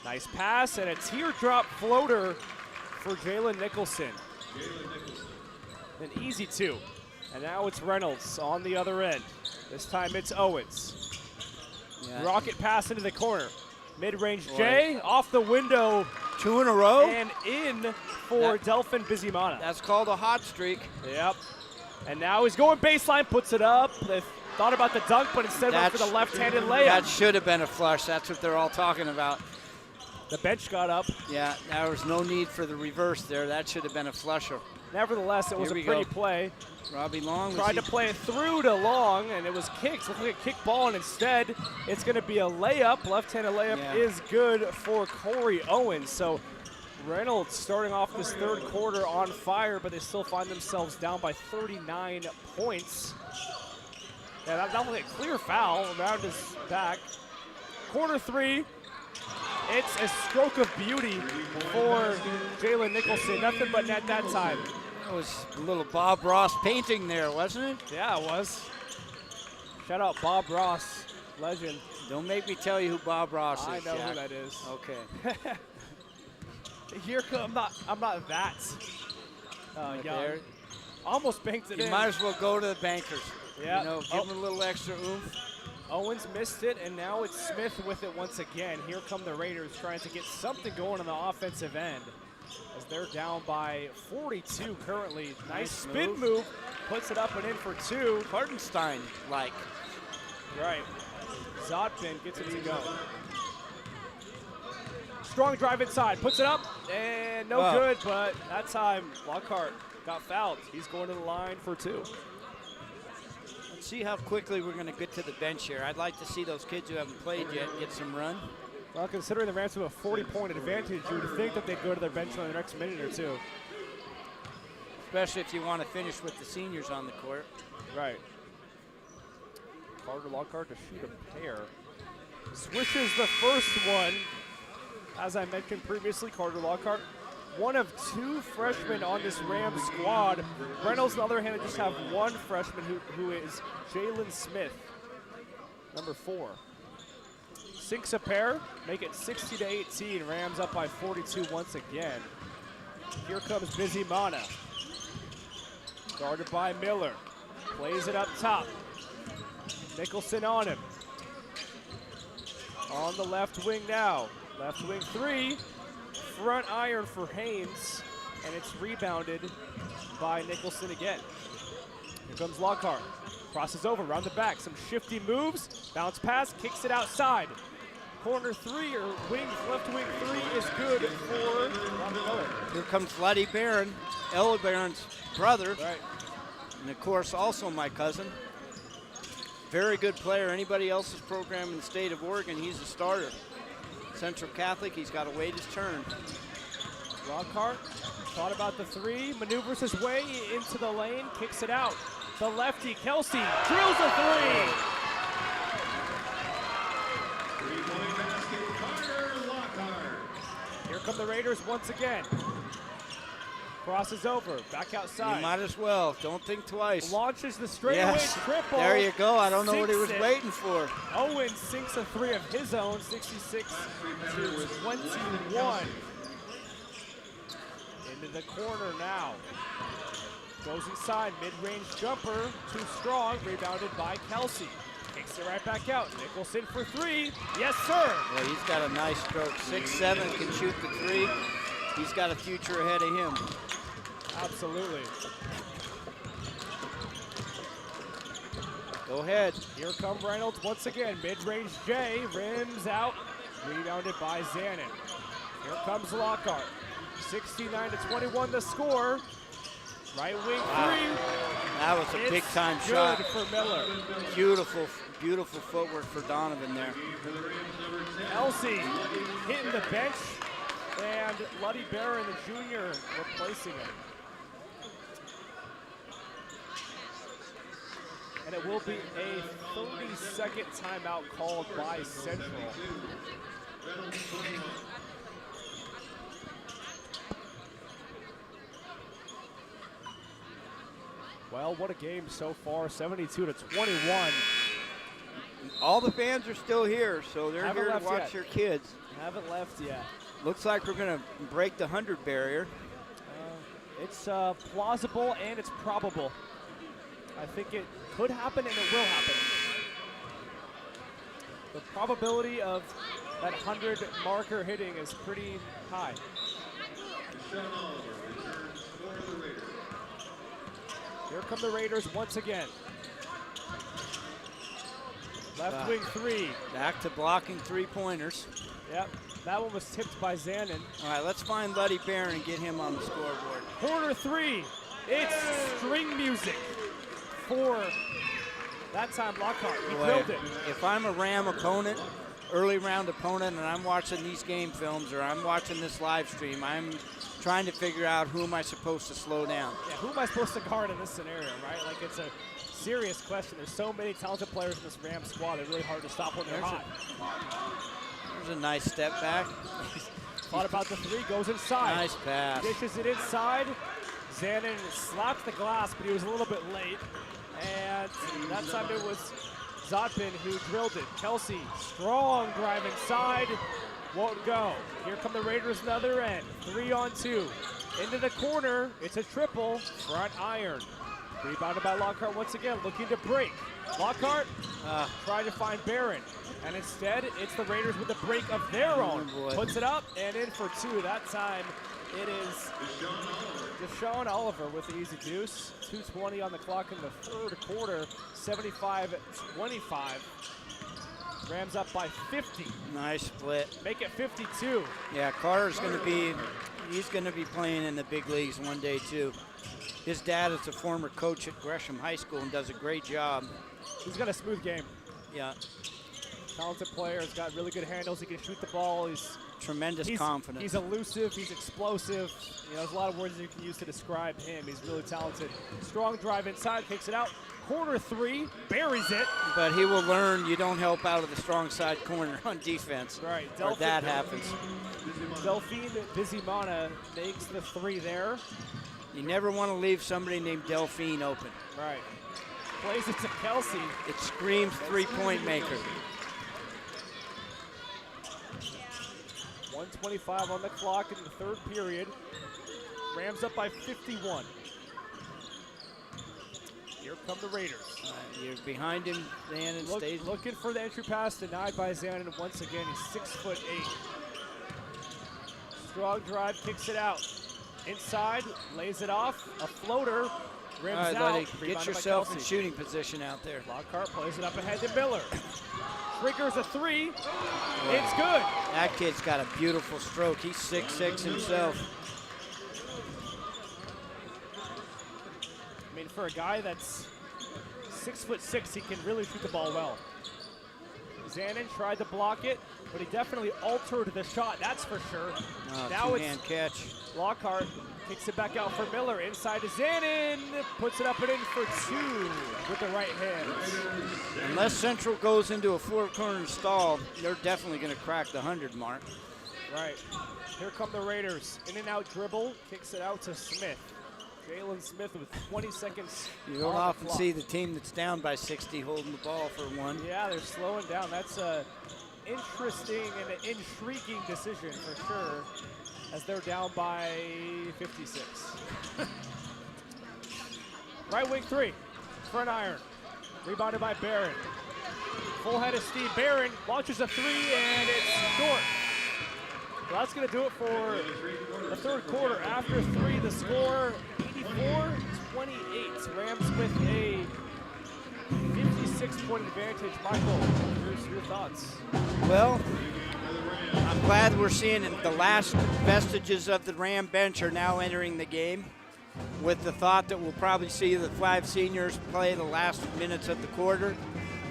Nice pass, and a teardrop floater for Jalen Nicholson. An easy two. And now it's Reynolds on the other end. This time it's Owens. Yeah. Rocket pass into the corner. Mid-range J off the window. 2 in a row. And in for Delphin Bizimana. That's called a hot streak. Yep. And now he's going baseline, puts it up. They thought about the dunk, but instead went for the left-handed layup. That should have been a flush. That's what they're all talking about. The bench got up. Yeah, there was no need for the reverse there. That should have been a flusher. Nevertheless, it was a pretty play. Robbie Long tried to play it through to Long, and it was kicked. Looked like a kick ball, and instead it's going to be a layup. Left-handed layup is good for Corey Owens. So Reynolds starting off this third quarter on fire, but they still find themselves down by 39 points. Yeah, that was like a clear foul around his back. Quarter three. It's a stroke of beauty for Jalen Nicholson. Nothing but net that time. That was a little Bob Ross painting there, wasn't it? Yeah, it was. Shout out Bob Ross, legend. Don't make me tell you who Bob Ross is, I know Jack. who that is. Okay. Here come, I'm not that young. There. Almost banked it in. You might as well go to the bankers. Yeah. You know, give them a little extra oomph. Owens missed it, and now it's Smith with it once again. Here come the Raiders trying to get something going on the offensive end as they're down by 42 currently. Nice spin move, puts it up and in for two. Hartenstein-like. Right. Zotpin gets it to go. Strong drive inside, puts it up, and no good, but that time Lockhart got fouled. He's going to the line for two. Let's see how quickly we're going to get to the bench here. I'd like to see those kids who haven't played yet get some run. Well, considering the Rams have a 40-point advantage, you would think that they'd go to their bench in the next minute or two. Especially if you want to finish with the seniors on the court. Right. Carter Lockhart to shoot a pair. Swishes the first one. As I mentioned previously, Carter Lockhart, one of two freshmen on this Rams squad. Reynolds, on the other hand, just have one freshman who is Jalen Smith, number 4. Sinks a pair, make it 60-18. Rams up by 42 once again. Here comes Bizimana. Guarded by Miller. Plays it up top. Nicholson on him. On the left wing now. Left wing three. Front iron for Haynes. And it's rebounded by Nicholson again. Here comes Lockhart. Crosses over, around the back. Some shifty moves. Bounce pass, kicks it outside. Corner three, or left wing three is good for Robbie Miller. Here comes Luddy Barron, Ella Barron's brother. Right. And of course, also my cousin. Very good player. Anybody else's program in the state of Oregon, he's a starter. Central Catholic, he's got to wait his turn. Lockhart thought about the three, maneuvers his way into the lane, kicks it out. The lefty, Kelsey, drills a three. Three-point basket, Carter Lockhart. Here come the Raiders once again. Crosses over, back outside. You might as well. Don't think twice. Launches the straightaway triple. There you go. I don't know what he was Sinks it. waiting for. Owen sinks a three of his own, 66-21. Into the corner now. Goes inside, mid-range jumper, too strong, rebounded by Kelsey. Kicks it right back out. Nicholson for three. Yes, sir. Well, he's got a nice stroke. 6'7", can shoot the three. He's got a future ahead of him. Absolutely. Go ahead. Here come Reynolds once again. Mid-range J, rims out, rebounded by Zanin. Here comes Lockhart. 69-21 the score. Right wing three. That was a It's big-time good shot. for Miller. Beautiful, beautiful footwork for Donovan there. Elsie hitting the bench, and Luddy Barron, the junior, replacing him. And it will be a 30-second timeout called by Central. Well, what a game so far, 72-21. All the fans are still here, so they're Haven't here to left watch yet. their kids. Haven't left yet. Looks like we're going to break the 100 barrier. It's plausible and it's probable. I think it could happen and it will happen. The probability of that 100 marker hitting is pretty high. Here come the Raiders once again. Left wing three. Back to blocking three-pointers. Yep, that one was tipped by Zanin. All right, let's find Luddy Barron and get him on the scoreboard. Corner three. It's string music for that time Lockhart. He drilled it. If I'm a Ram opponent, early round opponent, and I'm watching these game films or I'm watching this live stream, I'm trying to figure out who am I supposed to slow down. Yeah, who am I supposed to guard in this scenario, right? Like, it's a serious question. There's so many talented players in this Ram squad. It's really hard to stop when they're hot. There's a nice step back. Thought about the three, goes inside. Nice pass. Dishes it inside. Zanin slapped the glass, but he was a little bit late. And that time it was Zotbin who drilled it. Kelsey, strong drive inside. Won't go. Here come the Raiders on the other end. 3-on-2. Into the corner. It's a triple. Front iron. Rebounded by Lockhart once again, looking to break. Lockhart trying to find Barron. And instead, it's the Raiders with a break of their own. Puts it up and in for two. That time, it is Deshaun Oliver with the easy deuce. 2:20 on the clock in the third quarter. 75-25. Rams up by 50. Nice split. Make it 52. Yeah, Carter's going to be playing in the big leagues one day too. His dad is a former coach at Gresham High School and does a great job. He's got a smooth game. Yeah. Talented player, he's got really good handles, he can shoot the ball, he's Tremendous confidence. He's elusive, he's explosive. You know, there's a lot of words you can use to describe him. He's really talented. Strong drive inside, kicks it out. Corner three, buries it. But he will learn you don't help out of the strong side corner on defense. Right. Or that happens. Delphine Bizimana makes the three there. You never want to leave somebody named Delphine open. Right. Plays it to Kelsey. It screams three-point maker. 1:25 on the clock in the third period. Rams up by 51. Here come the Raiders. You're behind him, Zanin stays. Looking for the entry pass, denied by Zanin. Once again, he's 6'8". Strong drive, kicks it out. Inside, lays it off. A floater, rims All right, out. Luddy, get Rebounded by yourself in Kelsey. shooting position out there. Lockhart plays it up ahead to Miller. Triggers a three. It's good. That kid's got a beautiful stroke. He's 6'6" himself. I mean, for a guy that's 6'6", he can really shoot the ball well. Zanin tried to block it, but he definitely altered the shot, that's for sure. Now two-hand catch. Lockhart kicks it back out for Miller. Inside to Zanin. Puts it up and in for 2 with the right hand. Unless Central goes into a four-corner stall, they're definitely going to crack the 100 mark. Right. Here come the Raiders. In and out dribble. Kicks it out to Smith. Jalen Smith with 20 seconds. You don't often see the team that's down by 60 holding the ball for one. Yeah, they're slowing down. That's a interesting and an intriguing decision for sure, as they're down by 56. Right wing 3, front iron. Rebounded by Barron. Full head of steam. Barron launches a 3 and it's short. Well, that's going to do it for the third quarter. After 3, the score 84-28. Rams with a 56-point advantage. Michael, here's your thoughts. Well, I'm glad we're seeing the last vestiges of the Ram bench are now entering the game, with the thought that we'll probably see the 5 seniors play the last minutes of the quarter.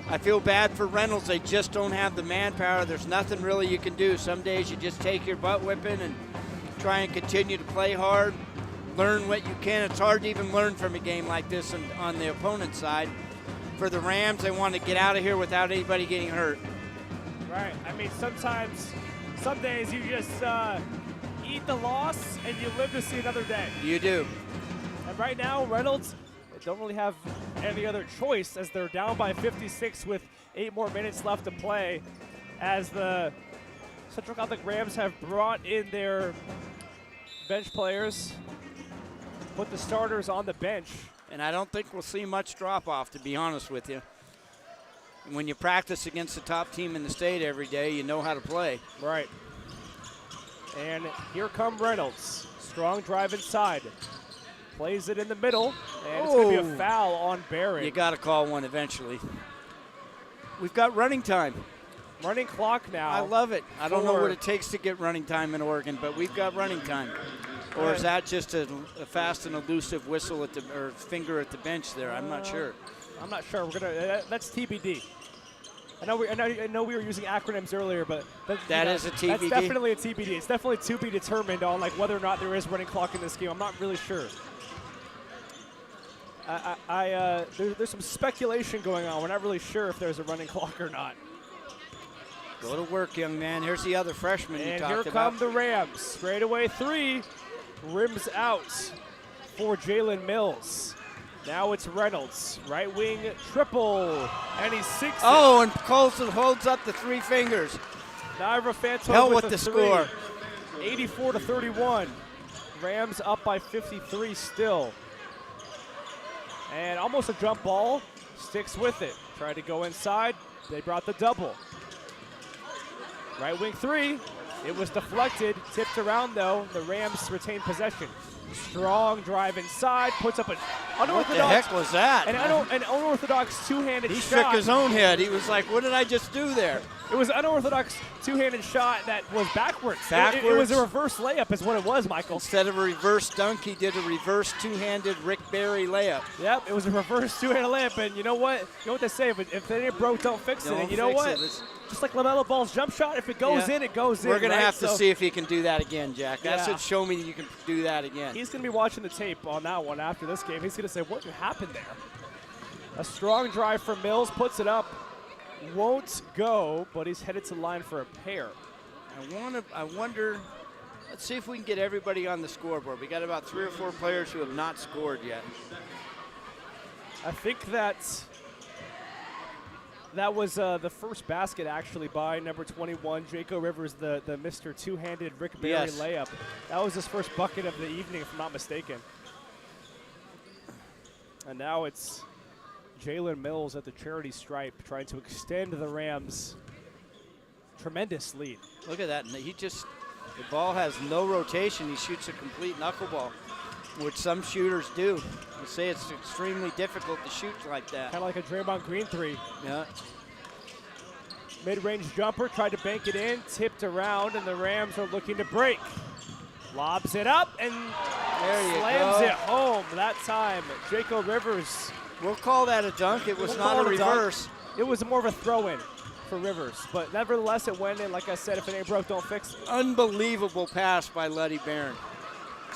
I feel bad for Reynolds. They just don't have the manpower. There's nothing really you can do. Some days you just take your butt whipping and try and continue to play hard, learn what you can. It's hard to even learn from a game like this on the opponent's side. For the Rams, they want to get out of here without anybody getting hurt. Right. I mean, some days you just eat the loss and you live to see another day. You do. And right now, Reynolds don't really have any other choice, as they're down by 56 with 8 more minutes left to play, as the Central Catholic Rams have brought in their bench players, put the starters on the bench. And I don't think we'll see much drop-off, to be honest with you. When you practice against the top team in the state every day, you know how to play. Right. And here come Reynolds. Strong drive inside. Plays it in the middle, and it's going to be a foul on Barron. You got to call one eventually. We've got running time. Running clock now. I love it. I don't know what it takes to get running time in Oregon, but we've got running time. Or is that just a fast and elusive whistle or finger at the bench there? I'm not sure. I'm not sure. We're gonna. That's TBD. I know we were using acronyms earlier, but that is a TBD. That's definitely a TBD. It's definitely to be determined on like whether or not there is running clock in this game. I'm not really sure. There's some speculation going on. We're not really sure if there's a running clock or not. Go to work, young man. Here's the other freshman you talked about. And here come the Rams. Straightaway 3. Rims out for Jalen Mills. Now it's Reynolds. Right wing triple. And he sinks it. Oh, and Colson holds up the 3 fingers. Naira Fanto Hell with the three. score. 84-31. Rams up by 53 still. And almost a jump ball. Sticks with it. Tried to go inside. They brought the double. Right wing 3. It was deflected. Tipped around, though. The Rams retain possession. Strong drive inside. Puts up an unorthodox. What the heck was that? An unorthodox two-handed shot. He shook his own head. He was like, what did I just do there? It was an unorthodox two-handed shot that was backwards. Backwards? It was a reverse layup is what it was, Michael. Instead of a reverse dunk, he did a reverse two-handed Rick Barry layup. Yep, it was a reverse two-handed layup, and you know what? You know what they say, if it ain't broke, don't fix it. And you know what? Just like LaMelo Ball's jump shot, if it goes in, it goes in. We're going to have to so see if he can do that again, Jack. That should show me that you can do that again. He's going to be watching the tape on that one after this game. He's going to say, what happened there? A strong drive from Mills, puts it up. Won't go, but he's headed to the line for a pair. I wonder, let's see if we can get everybody on the scoreboard. We got about 3 or 4 players who have not scored yet. I think that was the first basket actually by number 21, Jaco Rivers, the Mr. Two-Handed Rick Barry layup. That was his first bucket of the evening, if I'm not mistaken. And now it's Jalen Mills at the charity stripe trying to extend the Rams' tremendous lead. Look at that. The ball has no rotation. He shoots a complete knuckleball, which some shooters do. They say it's extremely difficult to shoot like that. Kind of like a Draymond Green 3. Yeah. Mid-range jumper, tried to bank it in, tipped around, and the Rams are looking to break. Lobs it up and slams it home that time. Jaco Rivers. We'll call that a dunk. It was not a reverse. It was more of a throw-in. for Rivers. But nevertheless, it went in. Like I said, if it ain't broke, don't fix it. Unbelievable pass by Luddy Barron.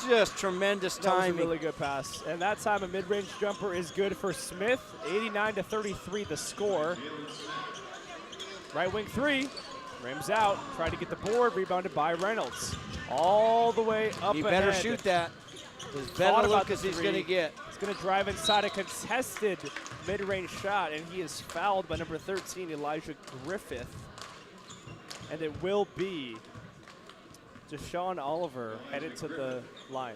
Just tremendous timing. That was a really good pass. And that time a mid-range jumper is good for Smith. 89-33 the score. Right wing three. Rims out. Tried to get the board. Rebounded by Reynolds. All the way up He ahead. better shoot that. As better look as he's going to get. He's going to drive inside a contested mid-range shot, and he is fouled by number 13, Elijah Griffith. And it will be Deshaun Oliver headed to the line.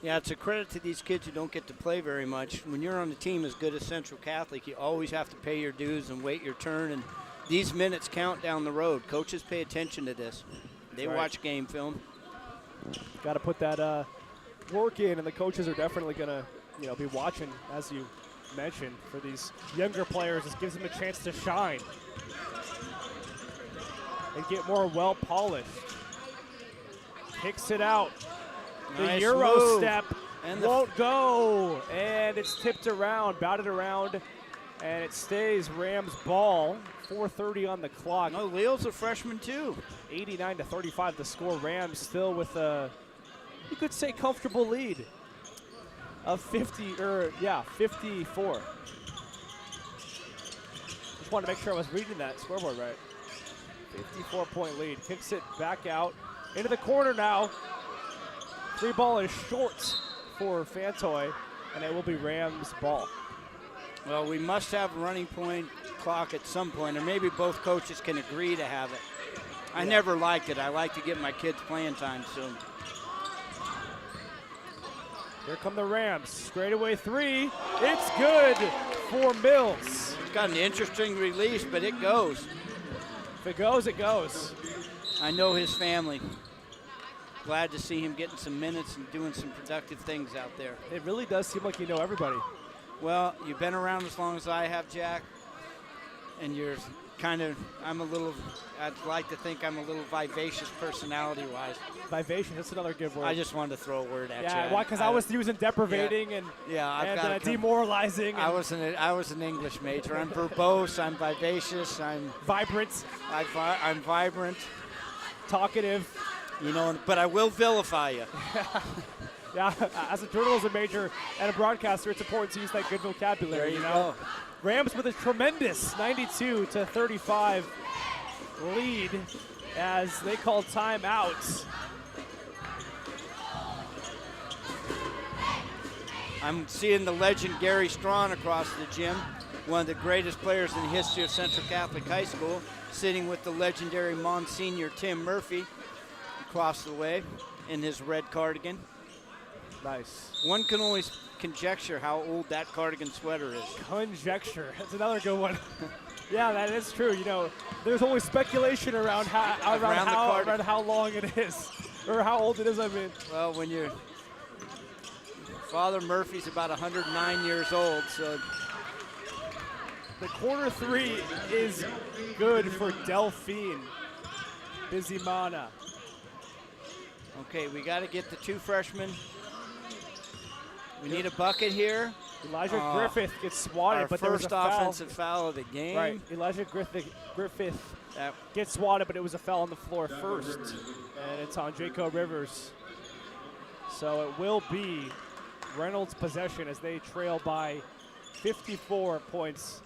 Yeah, it's a credit to these kids who don't get to play very much. When you're on a team as good as Central Catholic, you always have to pay your dues and wait your turn, and these minutes count down the road. Coaches pay attention to this. They watch game film. Got to put that work in, and the coaches are definitely going to, be watching, as you mentioned, for these younger players. This gives them a chance to shine and get more well-polished. Kicks it out. The Nice Euro move. step And won't go, and it's tipped around, batted around, and it stays Rams ball. 4:30 on the clock. No, Leo's a freshman too. 89-35 the score. Rams still with a, you could say, comfortable lead of 54. Just wanted to make sure I was reading that scoreboard right. 54-point lead. Kicks it back out into the corner now. Free ball is short for Fantoy, and it will be Rams ball. Well, we must have a running point clock at some point, or maybe both coaches can agree to have it. I never liked it. I like to get my kids playing time soon. Here come the Rams. Straightaway three. It's good for Mills. It's got an interesting release, but it goes. If it goes, it goes. I know his family. Glad to see him getting some minutes and doing some productive things out there. It really does seem like you know everybody. Well, you've been around as long as I have, Jack, and you're kind of, I'd like to think I'm a little vivacious personality-wise. Vivacious, that's another good word. I just wanted to throw a word at you. Yeah, why? Because I was using deprivating and demoralizing. I was an English major. I'm verbose, I'm vivacious, I'm vibrant. I'm vibrant. Talkative. But I will vilify you. Yeah, as a journalism major and a broadcaster, it's important to use that good vocabulary. There you go. Rams with a tremendous 92-35 lead as they call timeouts. I'm seeing the legend Gary Strawn across the gym, one of the greatest players in the history of Central Catholic High School, sitting with the legendary Monsignor Tim Murphy across the way in his red cardigan. Nice. One can always conjecture how old that cardigan sweater is. Conjecture. That's another good one. Yeah, that is true. There's always speculation around how long it is, or how old it is. I mean. Well, when your Father Murphy's about 109 years old, so. The corner three is good for Delphine Bizimana. Okay, we got to get the two freshmen. We need a bucket here. Elijah Griffith gets swatted, but there was a foul. Our first offensive foul of the game. Right, Elijah Griffith gets swatted, but it was a foul on the floor first. And it's on Jaco Rivers. So it will be Reynolds' possession as they trail by 54 points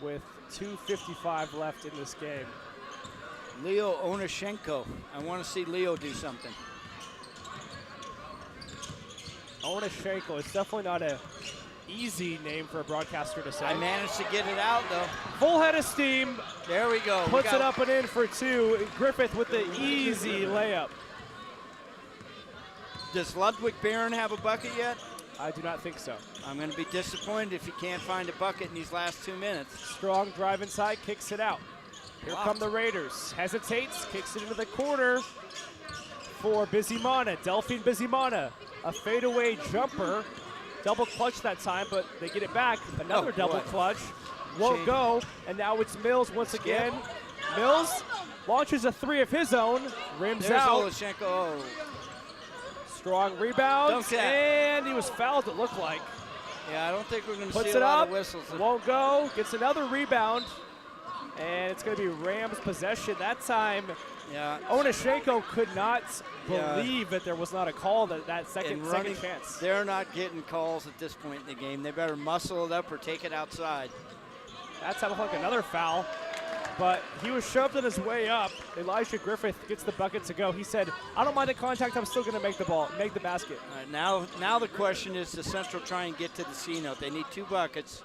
with 2:55 left in this game. Leo Onashenko. I want to see Leo do something. Onashenko, it's definitely not an easy name for a broadcaster to say. I managed to get it out, though. Full head of steam. There we go. Puts it up and in for two. Griffith with the easy layup. Does Ludwig Barron have a bucket yet? I do not think so. I'm going to be disappointed if he can't find a bucket in these last 2 minutes. Strong drive inside, kicks it out. Here come the Raiders. Hesitates, kicks it into the corner for Bizimana. Delphine Bizimana. A fadeaway jumper. Double clutch that time, but they get it back. Another double clutch. Won't go, and now it's Mills once again. Mills launches a three of his own. Rims out. Olashenko. Strong rebound, and he was fouled, it looked like. Yeah, I don't think we're going to Puts see it a lot up, of whistles. won't go, gets another rebound, and it's going to be Rams possession. That time, Yeah. Onashenko could not believe that there was not a call that second chance. They're not getting calls at this point in the game. They better muscle it up or take it outside. That's how like another foul, but he was shoved on his way up. Elijah Griffith gets the bucket to go. He said, I don't mind the contact, I'm still gonna make the basket. All right, now the question is, does Central try and get to the C note? They need 2 buckets,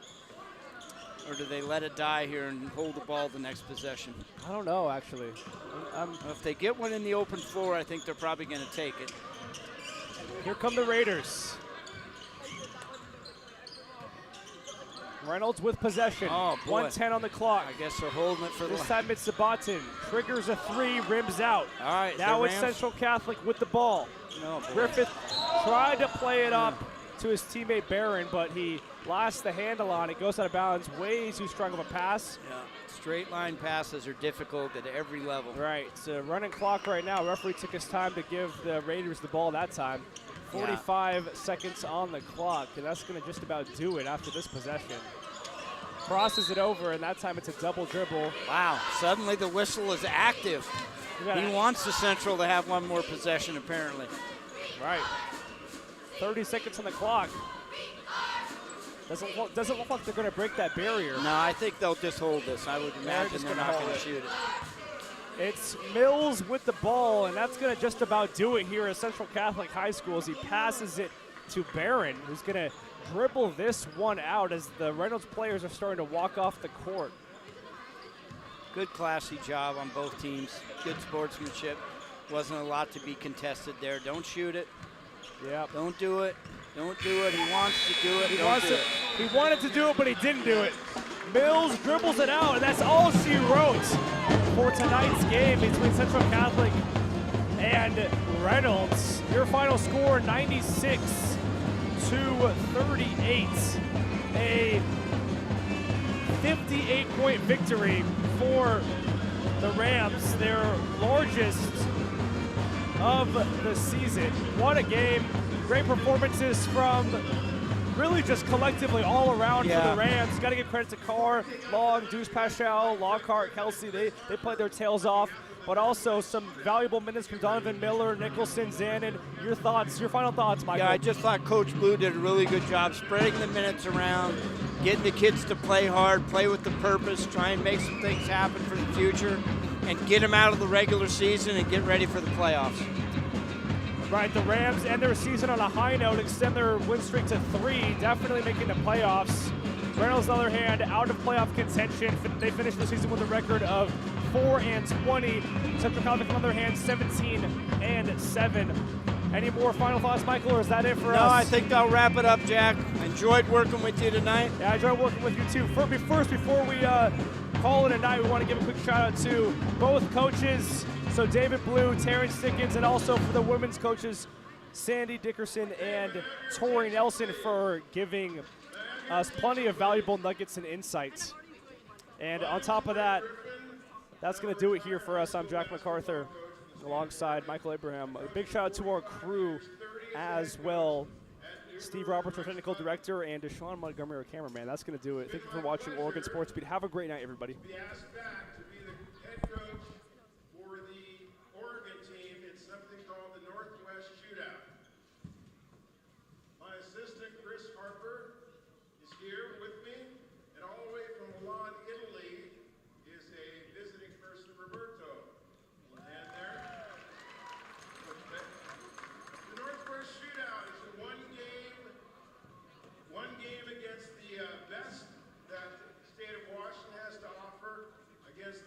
or do they let it die here and hold the ball the next possession? I don't know, actually. If they get one in the open floor, I think they're probably gonna take it. Here come the Raiders. Reynolds with possession. Oh, boy. 1:10 on the clock. I guess they're holding it for this time it's Sabatin. Triggers a 3, rims out. All right. Now it's Central Catholic with the ball. No, boy. Griffith tried to play it up to his teammate Barron, but he lost the handle on it. Goes out of bounds. Way too strong of a pass. Yeah. Straight line passes are difficult at every level. Right. It's a running clock right now. Referee took his time to give the Raiders the ball that time. 45 seconds on the clock, and that's going to just about do it after this possession. Crosses it over, and that time it's a double dribble. Wow, suddenly the whistle is active. He wants the Central to have one more possession, apparently. Right. 30 seconds on the clock. Doesn't look like they're going to break that barrier. No, I think they'll just hold this. I would imagine they're not going to shoot it. It's Mills with the ball, and that's going to just about do it here at Central Catholic High School as he passes it to Barron, who's going to dribble this one out as the Reynolds players are starting to walk off the court. Good classy job on both teams. Good sportsmanship. Wasn't a lot to be contested there. Don't shoot it. Yep. Don't do it. Don't do it. He wants to do it. He wanted to do it, but he didn't do it. Mills dribbles it out, and that's all she wrote for tonight's game between Central Catholic and Reynolds. Your final score, 96-38. A 58-point victory for the Rams, their largest of the season. What a game. Great performances from really just collectively all around for the Rams. Got to give credit to Carr, Long, Deuce Paschal, Lockhart, Kelsey. They played their tails off, but also some valuable minutes from Donovan Miller, Nicholson, Zanin. Your thoughts, your final thoughts, Michael? Yeah, I just thought Coach Blue did a really good job spreading the minutes around, getting the kids to play hard, play with the purpose, try and make some things happen for the future, and get them out of the regular season and get ready for the playoffs. Right, the Rams end their season on a high note, extend their win streak to 3, definitely making the playoffs. Reynolds, on the other hand, out of playoff contention. They finished the season with a record of 4-20. Central Catholic, on the other hand, 17-7. Any more final thoughts, Michael, or is that it for us? No, I think I'll wrap it up, Jack. Enjoyed working with you tonight. Yeah, I enjoyed working with you too. First, before we call it a night, we want to give a quick shout out to both coaches. So David Blue, Terrence Dickens, and also for the women's coaches, Sandy Dickerson and Tori Nelson, for giving us plenty of valuable nuggets and insights. And on top of that, that's going to do it here for us. I'm Jack McArthur alongside Michael Abraham. A big shout out to our crew as well. Steve Roberts, our technical director, and Deshaun Montgomery, our cameraman. That's going to do it. Thank you for watching Oregon Sports Beat. Have a great night, everybody. Best that the state of Washington has to offer against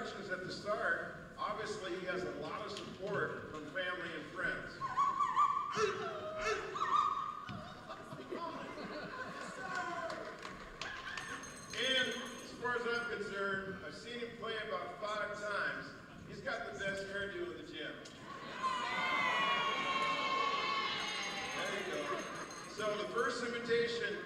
introductions at the start, obviously he has a lot of support from family and friends. And as far as I'm concerned, I've seen him play about 5 times. He's got the best hairdo in the gym. There you go. So the first invitation